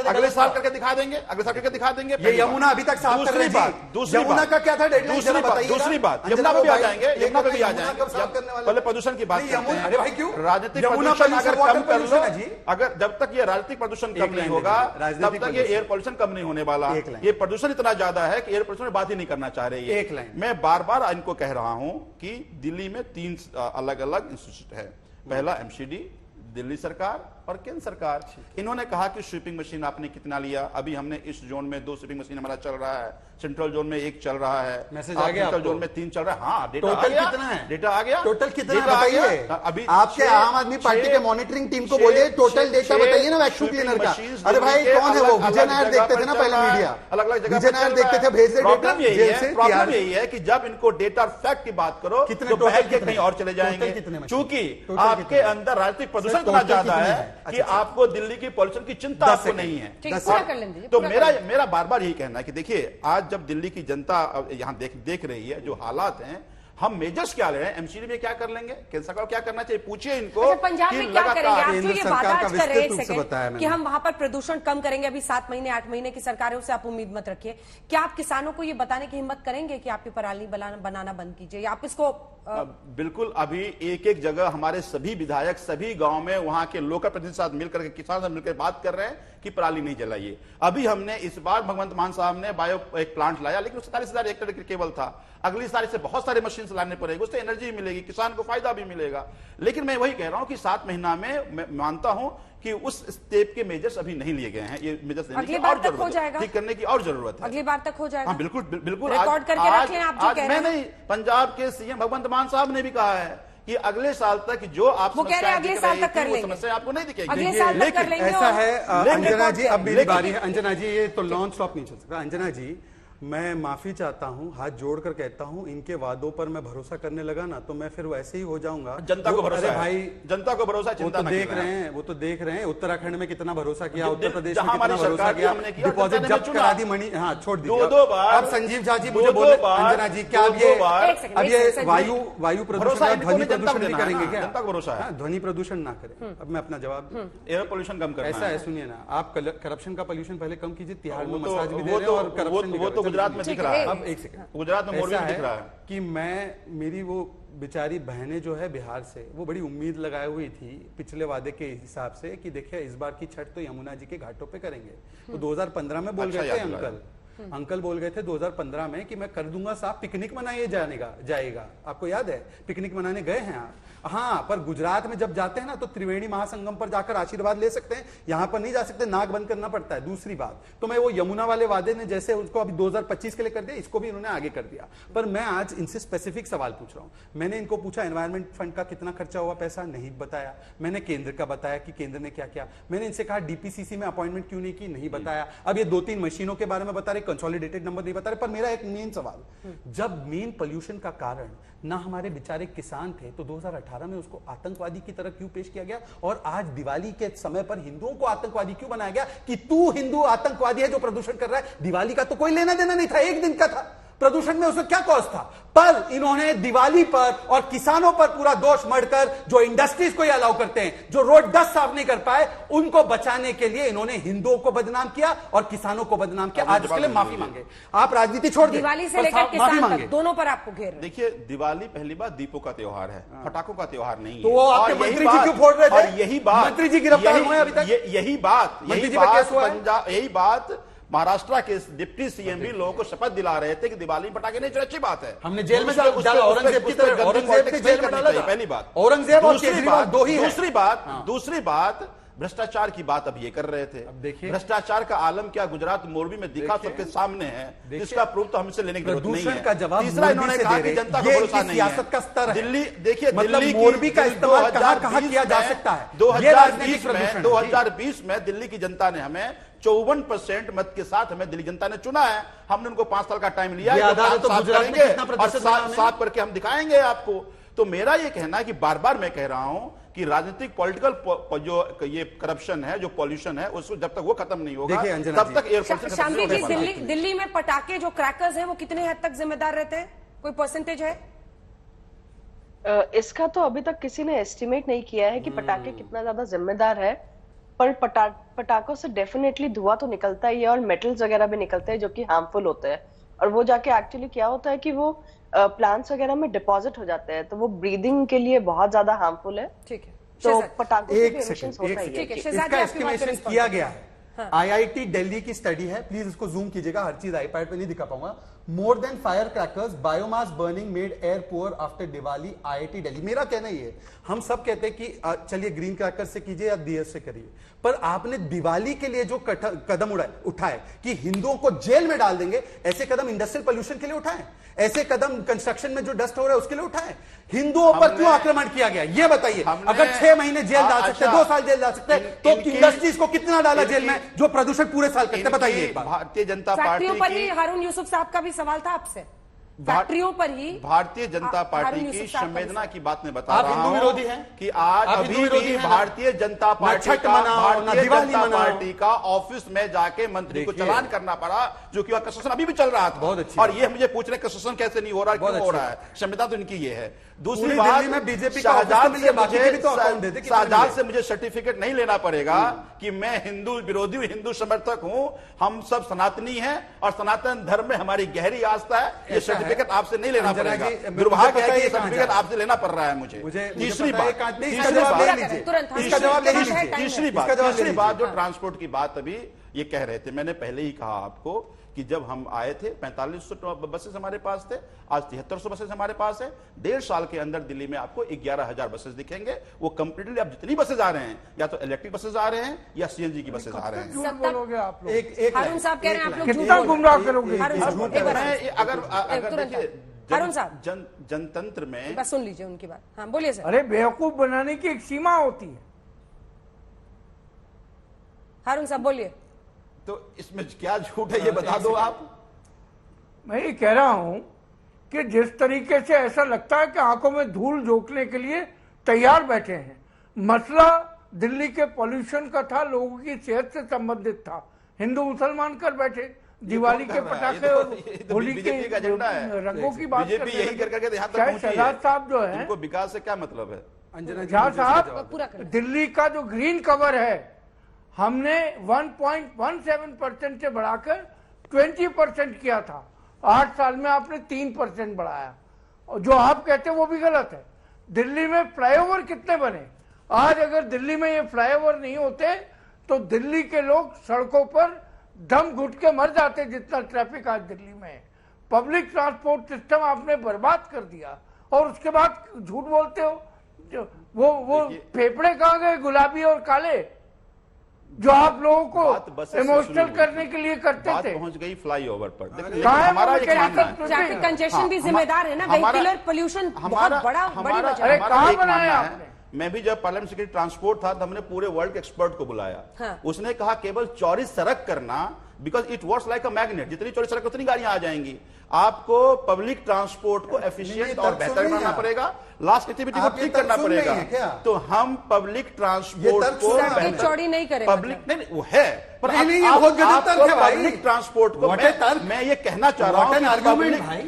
अगले साल करके दिखा देंगे, अगले साल करके दिखा देंगे। ये यमुना अभी तक साफ कर रही थी। यमुना का क्या था डेडलाइन? दूसरी बात यमुना पे भी आ जाएंगे, यमुना पे भी आ जाएंगे। पहले प्रदूषण की बात करते हैं। अरे भाई क्यों? राजनीतिक प्रदूषण अगर कम कर लो, अगर जब तक ये राजनीतिक प्रदूषण कम नहीं होगा तब तक ये एयर पोल्यूशन कम नहीं होने वाला। ये प्रदूषण इतना ज्यादा है कि एयर पोल्यूशन में बात ही नहीं करना चाह रही है। मैं बार बार इनको कह रहा हूं कि दिल्ली में 3 अलग अलग इंस्टीट्यूट है, पहला एमसीडी, दिल्ली सरकार और केंद्र सरकार। इन्होंने कहा कि स्वीपिंग मशीन आपने कितना लिया, अभी हमने इस जोन में 2 स्वीपिंग मशीन हमारा चल रहा है, सेंट्रल जोन में 1 चल रहा है, सेंट्रल जोन में 3 चल रहा है। हाँ, डेटा टोटल कितना है? डेटा आ गया, टोटल कितना बताइए। अभी आपके आम आदमी पार्टी के मॉनिटरिंग टीम को बोलिए टोटल डेटा बताइए ना वैक्यूम क्लीनर का। अरे भाई कौन है वो? विजय नायर देखते थे ना पहले मीडिया, अलग अलग जगह विजय नायर देखते थे, भेज दे डेटा। प्रॉब्लम यही है कि जब इनको डेटा फैक्ट की बात करो तो बहल के कहीं और चले जाएंगे, क्योंकि आपके अंदर राजनीतिक प्रदूषण इतना ज्यादा है कि आपको दिल्ली की पॉल्यूशन की चिंता आपको नहीं है। तो मेरा बार बार यही कहना है कि देखिए आज जब दिल्ली की जनता यहां देख रही है जो हालात हैं, हम मेजर्स क्या ले रहे हैं, एमसीडी में क्या कर लेंगे, केंद्र सरकार क्या करना चाहिए, पूछिए इनको। अच्छा, पंजाब में क्या करेंगे आप? तो ये वादा आज कर रहे हैं कि हम वहां पर प्रदूषण कम करेंगे, अभी 7 महीने 8 महीने की सरकारों से आप उम्मीद मत रखिए। क्या आप किसानों को ये बताने की हिम्मत करेंगे कि आपकी पराली बनाना बंद कीजिए, या आप इसको बिल्कुल अभी एक जगह हमारे सभी विधायक सभी गांव में वहां के लोकल प्रतिनिधि साथ मिलकर के किसानों से मिलकर बात कर रहे हैं कि पराली नहीं जलाइए। अभी हमने इस बार भगवंत मान साहब ने बायो एक प्लांट लाया, लेकिन 47,000 हेक्टेयर केवल था। अगली साल से बहुत सारे मशीन लाने पड़ेगी, उससे एनर्जी मिलेगी, किसान को फायदा भी मिलेगा। लेकिन मैं वही कह रहा हूं कि 7 महीना में मैं मानता हूं कि उस स्टेप के मेजर्स अभी नहीं लिए गए हैं, ये मेजर्स लेने की और जरूरत है, ठीक करने की और जरूरत है। अगली बार तक हो जाएगा। हाँ बिल्कुल बिल्कुल, रिकॉर्ड करके रख लें आप जो कह रहे हैं। मैं नहीं, पंजाब के सीएम भगवंत मान साहब ने भी कहा है कि अगले साल तक जो आप अगले साल तक कर लेंगे, समस्या आपको नहीं दिखेगी। अगले साल तक कर लेंगे। ऐसा है अंजना जी, अब मेरी बारी है। अंजना जी ये तो लॉन्च स्टॉप नहीं चल सकता। अंजना जी मैं माफी चाहता हूं, हाथ जोड़कर कहता हूं, इनके वादों पर मैं भरोसा करने लगा ना तो मैं फिर वैसे ही हो जाऊंगा। जनता को भरोसा है भाई, जनता को भरोसा, वो तो देख रहे हैं, वो तो देख रहे हैं उत्तराखंड में कितना भरोसा किया, उत्तर प्रदेश में कितना भरोसा किया, डिपॉजिट जब्त करा दी, मनी हाँ छोड़ दी। अब संजीव झा जी मुझे बोले, अंजना जी क्या अब ये वायु प्रदूषण ध्वनि प्रदूषण भी करेंगे क्या? जनता को भरोसा है, ध्वनि प्रदूषण ना करें। अब मैं अपना जवाब, एयर पोल्यूशन कम करना ऐसा है, सुनिए ना, आप करप्शन का पोल्यूशन पहले कम कीजिए, तिहाड़ में मसाज भी दे रहे हैं और करप्शन भी, गुजरात में दिख रहा है। अब एक सेकंड, गुजरात में मोरबी में दिख रहा है कि मेरी वो बेचारी बहनें जो है बिहार से, वो बड़ी उम्मीद लगाए हुई थी पिछले वादे के हिसाब से कि देखिए इस बार की छठ तो यमुना जी के घाटों पे करेंगे। तो 2015 में बोल गए थे अंकल बोल गए थे 2015 में कि मैं कर दूंगा साहब, पिकनिक मनाइए जाएगा। आपको याद है पिकनिक मनाने गए हैं आप? हाँ, पर गुजरात में जब जाते हैं ना तो त्रिवेणी महासंगम पर जाकर आशीर्वाद ले सकते हैं, यहां पर नहीं जा सकते, नाक बंद करना पड़ता है। दूसरी बात, तो मैं वो यमुना वाले वादे ने जैसे उसको अभी 2025 के लिए कर दिया, इसको भी इन्होंने आगे कर दिया। पर मैं आज इनसे स्पेसिफिक सवाल पूछ रहा हूं। मैंने इनको पूछा एनवायरमेंट फंड का कितना खर्चा हुआ, पैसा नहीं बताया। मैंने केंद्र का बताया कि केंद्र ने क्या किया। मैंने इनसे कहा डीपीसीसी में अपॉइंटमेंट क्यों नहीं की, नहीं बताया। अब ये 2-3 मशीनों के बारे में बता रहे, कंसोलिडेटेड नंबर नहीं बता रहे। पर मेरा एक मेन सवाल, जब मेन पोल्यूशन का कारण ना हमारे बेचारे किसान थे तो 2018 में उसको आतंकवादी की तरह क्यों पेश किया गया, और आज दिवाली के समय पर हिंदुओं को आतंकवादी क्यों बनाया गया कि तू हिंदू आतंकवादी है जो प्रदूषण कर रहा है। दिवाली का तो कोई लेना देना नहीं था, एक दिन का था प्रदूषण में, उसका क्या कॉस्ट था। पर इन्होंने दिवाली पर और किसानों पर पूरा दोष मढ़कर, जो इंडस्ट्रीज को अलाउ करते हैं, जो रोड डस्ट साफ नहीं कर पाए, उनको बचाने के लिए इन्होंने हिंदुओं को बदनाम किया और किसानों को बदनाम किया। आज उसके लिए माफी मांगे। आप राजनीति छोड़ दीजिए, दिवाली से लेकर किसान तक दोनों पर आपको घेर। देखिए, दिवाली पहली बात दीपों का त्योहार है, पटाखों का त्योहार नहीं है। तो वो आपके मंत्री जी क्यों फोड़ रहे थे? और यही बात, मंत्री जी गिरफ्तार हुए अभी तक, यही बात महाराष्ट्र के डिप्टी सीएम भी लोगों को शपथ दिला रहे थे कि दिवाली में पटाखे नहीं, अच्छी बात है। हमने जेल में डाला, औरंगजेब की तरह, औरंगजेब ने जेल में डाला। पहली बात औरंगजेब और केजरीवाल दो ही। दूसरी बात भ्रष्टाचार की बात अब ये कर रहे थे। अब देखिए भ्रष्टाचार का आलम क्या गुजरात मोरबी में दिखा, सबके सामने है, इसका प्रूफ तो हमसे लेने की जरूरत नहीं है। का जवाब तीसरा, इन्होंने कहा कि जनता को भरोसा नहीं है। सियासत का स्तर है। दिल्ली, देखिए मतलब मोरबी का इस्तेमाल कहां किया जा सकता है। 2020 में दिल्ली की जनता ने हमें 54% मत के साथ हमें दिल्ली जनता ने चुना है। हमने उनको 5 साल का टाइम लिया है, साफ करके हम दिखाएंगे आपको। तो मेरा ये कहना है कि बार बार मैं कह रहा हूं कि राजनीतिक पॉलिटिकल जो ये करप्शन है, जो पॉल्यूशन है, उसको जब तक वो खत्म नहीं होगा तब तक एयर पोल्यूशन। शांति जी, दिल्ली में पटाखे जो क्रैकर्स हैं वो कितने हद तक जिम्मेदार रहते हैं, कोई परसेंटेज है? इसका तो अभी तक किसी ने एस्टिमेट नहीं किया है कि पटाखे कितना ज्यादा जिम्मेदार है, पर पटाखों से डेफिनेटली धुआं तो निकलता ही है और मेटल्स वगैरह भी निकलते हैं जो कि हार्मफुल होते हैं, और वो जाके एक्चुअली क्या होता है कि वो प्लांट्स वगैरह में डिपॉजिट हो जाते हैं, तो वो ब्रीदिंग के लिए बहुत ज्यादा हार्मफुल है। ठीक है, तो पटाखों से इसका एस्टिमेशन किया गया है। आईआईटी दिल्ली की स्टडी है, प्लीज इसको जूम कीजिएगा, हर चीज आईपैड पे नहीं दिखा पाऊंगा। More than fire crackers biomass burning made air poor after Diwali, IIT Delhi. मेरा कहना ही है, हम सब कहते हैं कि चलिए ग्रीन क्रैकर से कीजिए या दिए से करिए, पर आपने दिवाली के लिए जो कदम उठाए कि हिंदुओं को जेल में डाल देंगे, ऐसे कदम इंडस्ट्रियल पोल्यूशन के लिए उठाए, ऐसे कदम कंस्ट्रक्शन में जो डस्ट हो रहा है उसके लिए उठाए। हिंदुओं पर क्यों आक्रमण किया गया ये बताइए। अगर 6 महीने जेल डाल सकते, 2 साल जेल डाल सकते, तो इंडस्ट्रीज को कितना डाला जेल में जो प्रदूषण पूरे साल करते, बताइए। भारतीय जनता पार्टी पर ही हारून यूसुफ साहब का भी सवाल था आपसे, फैक्ट्रियों पर ही भारतीय जनता पार्टी की संवेदना की बात में बता रहा हूं। आप हिंदू विरोधी हैं कि आज अभी भी भारतीय जनता पार्टी का ऑफिस में जाके मंत्री को चालान करना पड़ा, जो कि कंस्ट्रक्शन अभी भी चल रहा था। बहुत अच्छी। और ये मुझे पूछ रहे कंस्ट्रक्शन कैसे नहीं हो रहा, क्यों हो रहा है, संविदा तो इनकी ये है। दूसरी बात, बीजेपी शाहजहां से मुझे सर्टिफिकेट नहीं लेना पड़ेगा कि मैं हिंदू विरोधी, हिंदू समर्थक हूं। हम सब सनातनी हैं और सनातन धर्म में हमारी गहरी आस्था है। ये सर्टिफिकेट आपसे नहीं लेना पड़ेगा। दुर्भाग्य है कि ये सर्टिफिकेट आपसे लेना पड़ रहा है मुझे। तीसरी बात जो ट्रांसपोर्ट की बात अभी ये कह रहे थे, मैंने पहले ही कहा आपको कि जब हम आए थे 4500 बसेस हमारे पास थे, आज 7300 बसेस हमारे पास है। 1.5 साल के अंदर दिल्ली में आपको 11,000 बसेस दिखेंगे। वो कंप्लीटली, अब जितनी बसेस आ रहे हैं या तो इलेक्ट्रिक बसेस आ रहे हैं या सीएनजी की बसेस आ रहे हैं। झूठ बोलोगे आप लोग, हारून साहब कह रहे हैं आप लोग कितना गुमराह करोगे। अगर देखिए हारून साहब, जनतंत्र में बस सुन लीजिए उनकी बात। हाँ बोलिए सर। अरे बेवकूफ बनाने की एक सीमा होती है। हारून साहब बोलिए। तो इसमें क्या झूठ है ये बता दो आप। मैं ये कह रहा हूं कि जिस तरीके से ऐसा लगता है कि आंखों में धूल झोंकने के लिए तैयार बैठे हैं। मसला दिल्ली के पॉल्यूशन का था, लोगों की सेहत से संबंधित था। हिंदू मुसलमान कर बैठे, दिवाली के पटाखे और होली के रंगों की बात बीजेपी यही कर करके यहाँ तक पहुंची है। शहजाद साहब जो है, इनको विकास से क्या मतलब है? शहजाद साहब, दिल्ली का जो ग्रीन कवर है हमने 1.17% से बढ़ाकर 20% किया था। 8 साल में आपने 3% बढ़ाया, और जो आप कहते हैं वो भी गलत है। दिल्ली में फ्लाईओवर कितने बने? आज अगर दिल्ली में ये फ्लाईओवर नहीं होते तो दिल्ली के लोग सड़कों पर दम घुट के मर जाते, जितना ट्रैफिक आज दिल्ली में है। पब्लिक ट्रांसपोर्ट सिस्टम आपने बर्बाद कर दिया, और उसके बाद झूठ बोलते हो। वो फेफड़े कहाँ गए, गुलाबी और काले, जो आप लोगों को इमोशनल करने के लिए करते थे? पहुंच गई फ्लाईओवर पर। हमारा ट्रैफिक कंजेशन भी जिम्मेदार है ना, वेहिकुलर पोल्यूशन बहुत बड़ी वजह है। कहाँ बनाया आपने? मैं भी जब पार्लियामेंट सेक्रेटरी ट्रांसपोर्ट था, तो हमने पूरे वर्ल्ड के एक्सपर्ट को बुलाया। उसने कहा केवल चौड़ी सड़क करना, because it works like a magnet, जितनी चौड़ी सड़क उतनी गाड़ियां आ जाएंगी। आपको पब्लिक ट्रांसपोर्ट को एफिशिएंट और बेहतर बनाना पड़ेगा, लास्ट एक्टिविटी को ठीक करना पड़ेगा। तो हम पब्लिक ट्रांसपोर्ट को चौड़ी नहीं करें, पब्लिक नहीं वो है, पर पब्लिक ट्रांसपोर्ट को मैं ये कहना चाह रहा हूँ,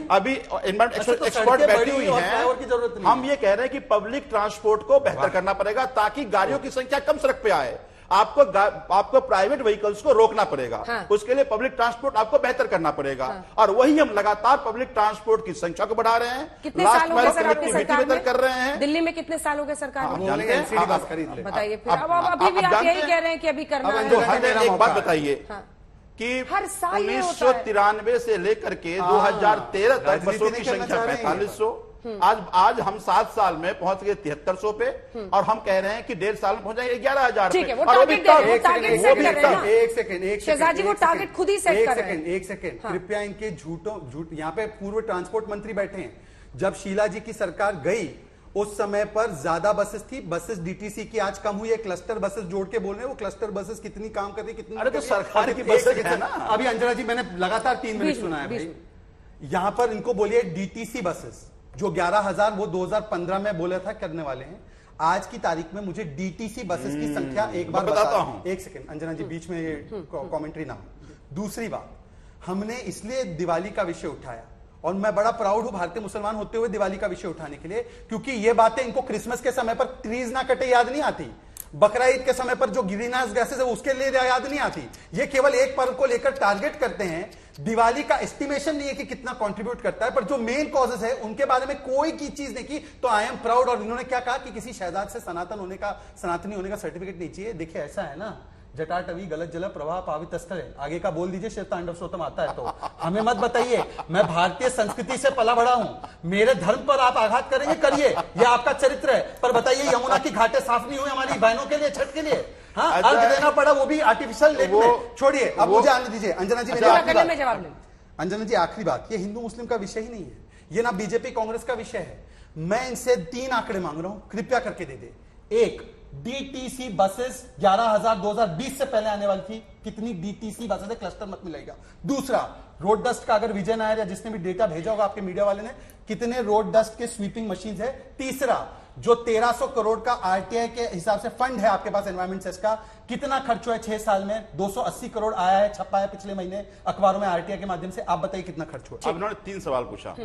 अभी एक्सपर्ट बैठी हुई है, हम ये कह रहे हैं कि पब्लिक ट्रांसपोर्ट को बेहतर करना पड़ेगा ताकि गाड़ियों की संख्या कम सड़क पे आए। आपको प्राइवेट व्हीकल्स को रोकना पड़ेगा। उसके लिए पब्लिक ट्रांसपोर्ट आपको बेहतर करना पड़ेगा। और वही हम लगातार पब्लिक ट्रांसपोर्ट की संख्या को बढ़ा रहे हैं। कितने साल हो गए सर आपकी सरकार में? कर रहे हैं। दिल्ली में कितने साल हो गए सरकार में? बताइए फिर। अब अभी भी आप यही कह रहे हैं कि अभी करना है। एक बात बताइए कि 1993 से लेकर के 2013 तक बसों की संख्या 4500, आज हम 7 साल में पहुंच गए 7300 पे, और हम कह रहे हैं कि 1.5 साल में पहुंच जाएंगे 11,000 ठीक है, वो टारगेट एक सेकंड शहजाद जी, वो टारगेट खुद ही सेट कर रहे हैं। एक सेकंड कृपया इनके झूठ यहाँ पे पूर्व ट्रांसपोर्ट मंत्री बैठे हैं। जब शीला जी की सरकार गई उस समय पर ज्यादा बसेस थी, बसेस डीटीसी की आज कम हुई है। क्लस्टर बसेस जोड़ के बोल रहे हैं, वो क्लस्टर बसेस कितनी काम कर रही, कितनी? अरे तो सरकार की बसेस है ना। अभी अंजना जी मैंने लगातार 3 मिनट सुना है भाई। यहां पर इनको बोलिए डीटीसी बसेस, जो 11,000 वो 2015 में बोला था करने वाले हैं। आज की तारीख में मुझे डीटीसी बसेस की संख्या एक बार बताता हूं। एक सेकंड अंजना जी, बीच में ये कमेंट्री ना हो। दूसरी बात, हमने इसलिए दिवाली का विषय उठाया, और मैं बड़ा प्राउड हूं भारतीय मुसलमान होते हुए दिवाली का विषय उठाने के लिए, क्योंकि ये बातें इनको क्रिसमस के समय पर ट्रीज ना कटे याद नहीं आती, बकरा ईद के समय पर जो ग्रीन हाउस गैसेस है उसके लिए याद नहीं आती। ये केवल एक पर्व को लेकर टारगेट करते हैं। दिवाली का एस्टिमेशन नहीं है कि कितना कंट्रीब्यूट करता है, पर जो मेन कॉजेस है उनके बारे में कोई की चीज नहीं की। तो आई एम प्राउड। और इन्होंने क्या कहा कि किसी शहजाद से सनातनी होने का सर्टिफिकेट नहीं चाहिए। देखिए ऐसा है ना, जटाटवी गलत जल प्रवाह पावित स्थल है। आगे का बोल दीजिए, शिव तांडव सोतम आता है तो हमें मत बताइए। मैं भारतीय संस्कृति से पला बड़ा हूं, मेरे धर्म पर आप आघात करेंगे, करिए, यह आपका चरित्र है। पर बताइए, यमुना की घाटें साफ नहीं हुई हमारी बहनों के लिए, छठ के लिए? हाँ, अर्घ देना पड़ा, वो भी आर्टिफिशियल लेक में। छोड़िए, अब मुझे आने दीजिए। अंजना जी, अंजना जी आखिरी बात, ये हिंदू मुस्लिम का विषय ही नहीं है, ये ना बीजेपी कांग्रेस का विषय है। मैं इनसे 3 आंकड़े मांग रहा हूं, कृपया करके दे दे। एक, डीटीसी बसेस 11,000 2020 से पहले आने वाली थी, कितनी डीटीसी बसेस है, क्लस्टर मत मिलेगा। दूसरा, रोड डस्ट का अगर विजय नायर या जिसने भी डेटा भेजा होगा आपके मीडिया वाले ने, कितने रोड डस्ट के स्वीपिंग मशीन है। तीसरा, जो 1300 करोड़ का आरटीआई के हिसाब से फंड है आपके पास एनवायरमेंट सेस का, कितना खर्च हुआ है 6 साल में? 280 करोड़ आया है, छपा है पिछले महीने अखबारों में आरटीआई के माध्यम से। आप बताइए कितना खर्च हुआ? अब इन्होंने 3 सवाल पूछा।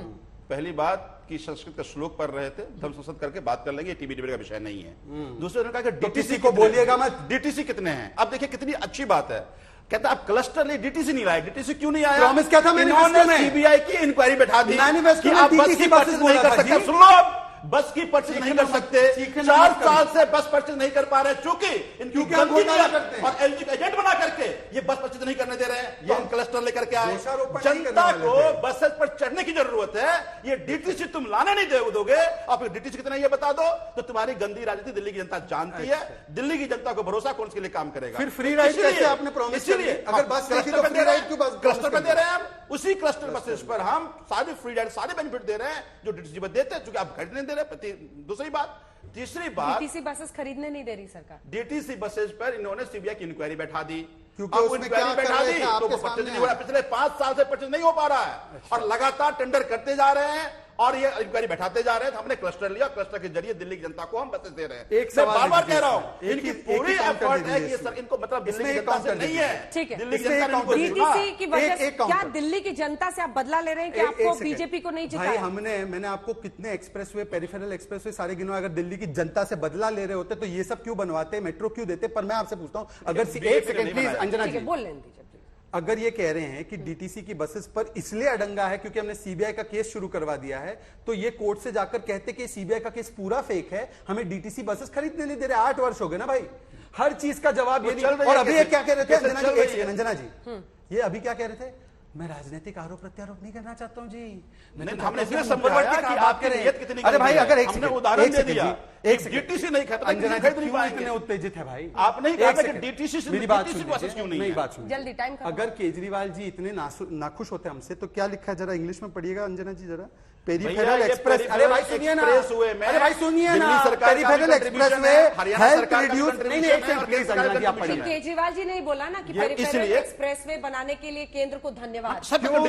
पहली बात कि संस्कृत का श्लोक पढ़ रहे थे, धर्म संसद करके बात कर लेंगे, टीवी डिबेट का विषय नहीं है। दूसरे ने कहा कि डीटीसी को बोलिएगा मत, डीटीसी कितने हैं। अब देखिए कितनी अच्छी बात है, कहता आप क्लस्टर नहीं, डीटीसी नहीं लाए। डीटीसी क्यों नहीं आया? प्रॉमिस क्या था? इन्होंने सीबीआई की इंक्वायरी बैठा दी कि आप बस की परचेज नहीं कर सकते। सुन लो, बस की परचेज नहीं कर सकते। 4 साल से बस परचेज नहीं कर पा रहे, चूंकि इनकी और एलजी का एजेंट बना करके ये बस परचेज नहीं करने दे रहे हैं। ये क्लस्टर लेकर के आए। जनता को बसेस पर चढ़ने की जरूरत है, ये डीटीसी तुम लाने नहीं दोगे। आप डीटीसी कितना ये बता दो, तो तुम्हारी गंदी राजनीति दिल्ली की जनता जानती है। दिल्ली की जनता को भरोसा कौन इसके लिए काम करेगा? फिर फ्री राइड कैसे आपने प्रॉमिस किया? अगर बस क्लस्टर पे दे रहे हैं, क्लस्टर पे दे रहे हैं, उसी क्लस्टर बसेस पर हम सारे फ्री राइड, सारे बेनिफिट दे रहे हैं जो डीटीसी पर देते हैं, क्योंकि आप खरीदने दे रहे हैं। दूसरी बात, तीसरी बात, डीटीसी बसेस खरीदने नहीं दे रही सरकार। डीटीसी बसेस पर इन्होंने सीबीआई की इंक्वायरी बैठा दी। क्योंकि आप उसमें इंक्वायरी क्या बैठा कर रहे दी थे तो आपके परचेज सामने नहीं हो रहा, पिछले 5 साल से परचेज नहीं हो पा रहा है और लगातार टेंडर करते जा रहे हैं और ये इंक्वायरी बैठाते जा रहे हैं। हमने क्लस्टर लिया, क्लस्टर के जरिए दिल्ली की जनता को हम बसेस दे रहे हैं। एक सवाल बार बार कह रहा हूं, एक इनकी ही पूरी काउंटर एफर्ट दे है दीजिए कि सर इनको मतलब दिल्ली इसमें की एक जनता से काउंटर नहीं है। ठीक है, दिल्ली की जनता ने इनको डीटीसी की वजह से क्या काउंटर। दिल्ली की जनता से आप बदला ले रहे हैं कि आपको बीजेपी को नहीं भाई जिताया? मैंने आपको कितने एक्सप्रेसवे, पेरिफेरल एक्सप्रेसवे सारे गिनवाए। अगर दिल्ली की जनता से बदला ले रहे होते तो ये सब क्यों बनवाते, मेट्रो क्यों देते? पर मैं आपसे पूछता हूं, अगर एक सेकंड प्लीज अंजना जी, बोल लें दीजिए। अगर ये कह रहे हैं कि डीटीसी की बसेस पर इसलिए अडंगा है क्योंकि हमने सीबीआई का केस शुरू करवा दिया है, तो ये कोर्ट से जाकर कहते कि सीबीआई का केस पूरा फेक है, हमें डीटीसी बसेस खरीदने नहीं दे रहे। 8 वर्ष हो गए ना भाई, हर चीज का जवाब ये नहीं। और अभी ये क्या कह रहे थे अंजना जी, ये अभी क्या कह रहे थे? मैं राजनीतिक आरोप प्रत्यारोप नहीं करना चाहता हूं जी, हमने इसलिए समझाया कि आपकी नीयत कितनी, अरे भाई अगर एक हमने उदाहरण दे दिया, एक डीटीसी नहीं खरीद नहीं पाएंगे। इतने उत्तेजित है भाई, आपने ही कहा कि डीटीसी से मेरी बात क्यों नहीं है? बात सुनिए, जल्दी टाइम खत्म। अगर केजरीवाल जी इतने नाखुश होते हमसे तो क्या लिखा है, जरा इंग्लिश में पढ़िएगा अंजना जी जरा। पेरिफेरल एक्सप्रेस, अरे भाई सुनिए ना, अरे भाई सुनिए ना, पेरिफेरल एक्सप्रेस में हेल्थ रिड्यूस, नहीं एक सेकंड प्लीज अंजना जी आप पढ़िए। केजरीवाल जी नहीं बोला ना कि पेरिफेरल एक्सप्रेसवे बनाने के लिए केंद्र को धन्यवाद।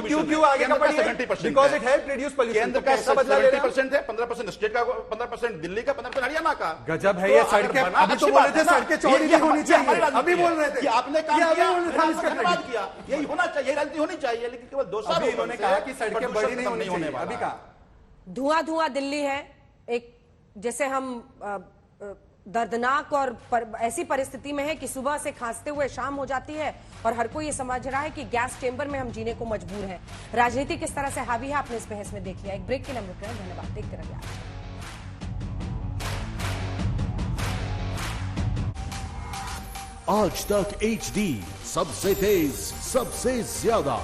क्यों आगे का पढ़िए? Because it help reduce pollution. केंद्र का 70% है, 15% स्टेट का, 15% दिल्ली का, 15% हरियाणा का। गजब है ये सड़कें। अभी तो बोल रहे थे सड़कें चौड़ी नहीं होनी चाहिए, अभी बोल रहे थे कि आपने काम किया, यही होना चाहिए, राजनीति होनी चाहिए, लेकिन केवल 2 साल इन्होंने कहा कि सड़कें बड़ी नहीं होनी चाहिए। अभी कहा धुआं धुआं दिल्ली है, एक जैसे हम दर्दनाक और ऐसी परिस्थिति में है कि सुबह से खांसते हुए शाम हो जाती है और हर कोई ये समझ रहा है कि गैस चेंबर में हम जीने को मजबूर हैं। राजनीति किस तरह से हावी है आपने इस बहस में देख लिया। एक ब्रेक के लिए हम रुक रहे हैं, धन्यवाद, देखते रहिए। आज तक HD, सबसे तेज, सबसे ज्यादा।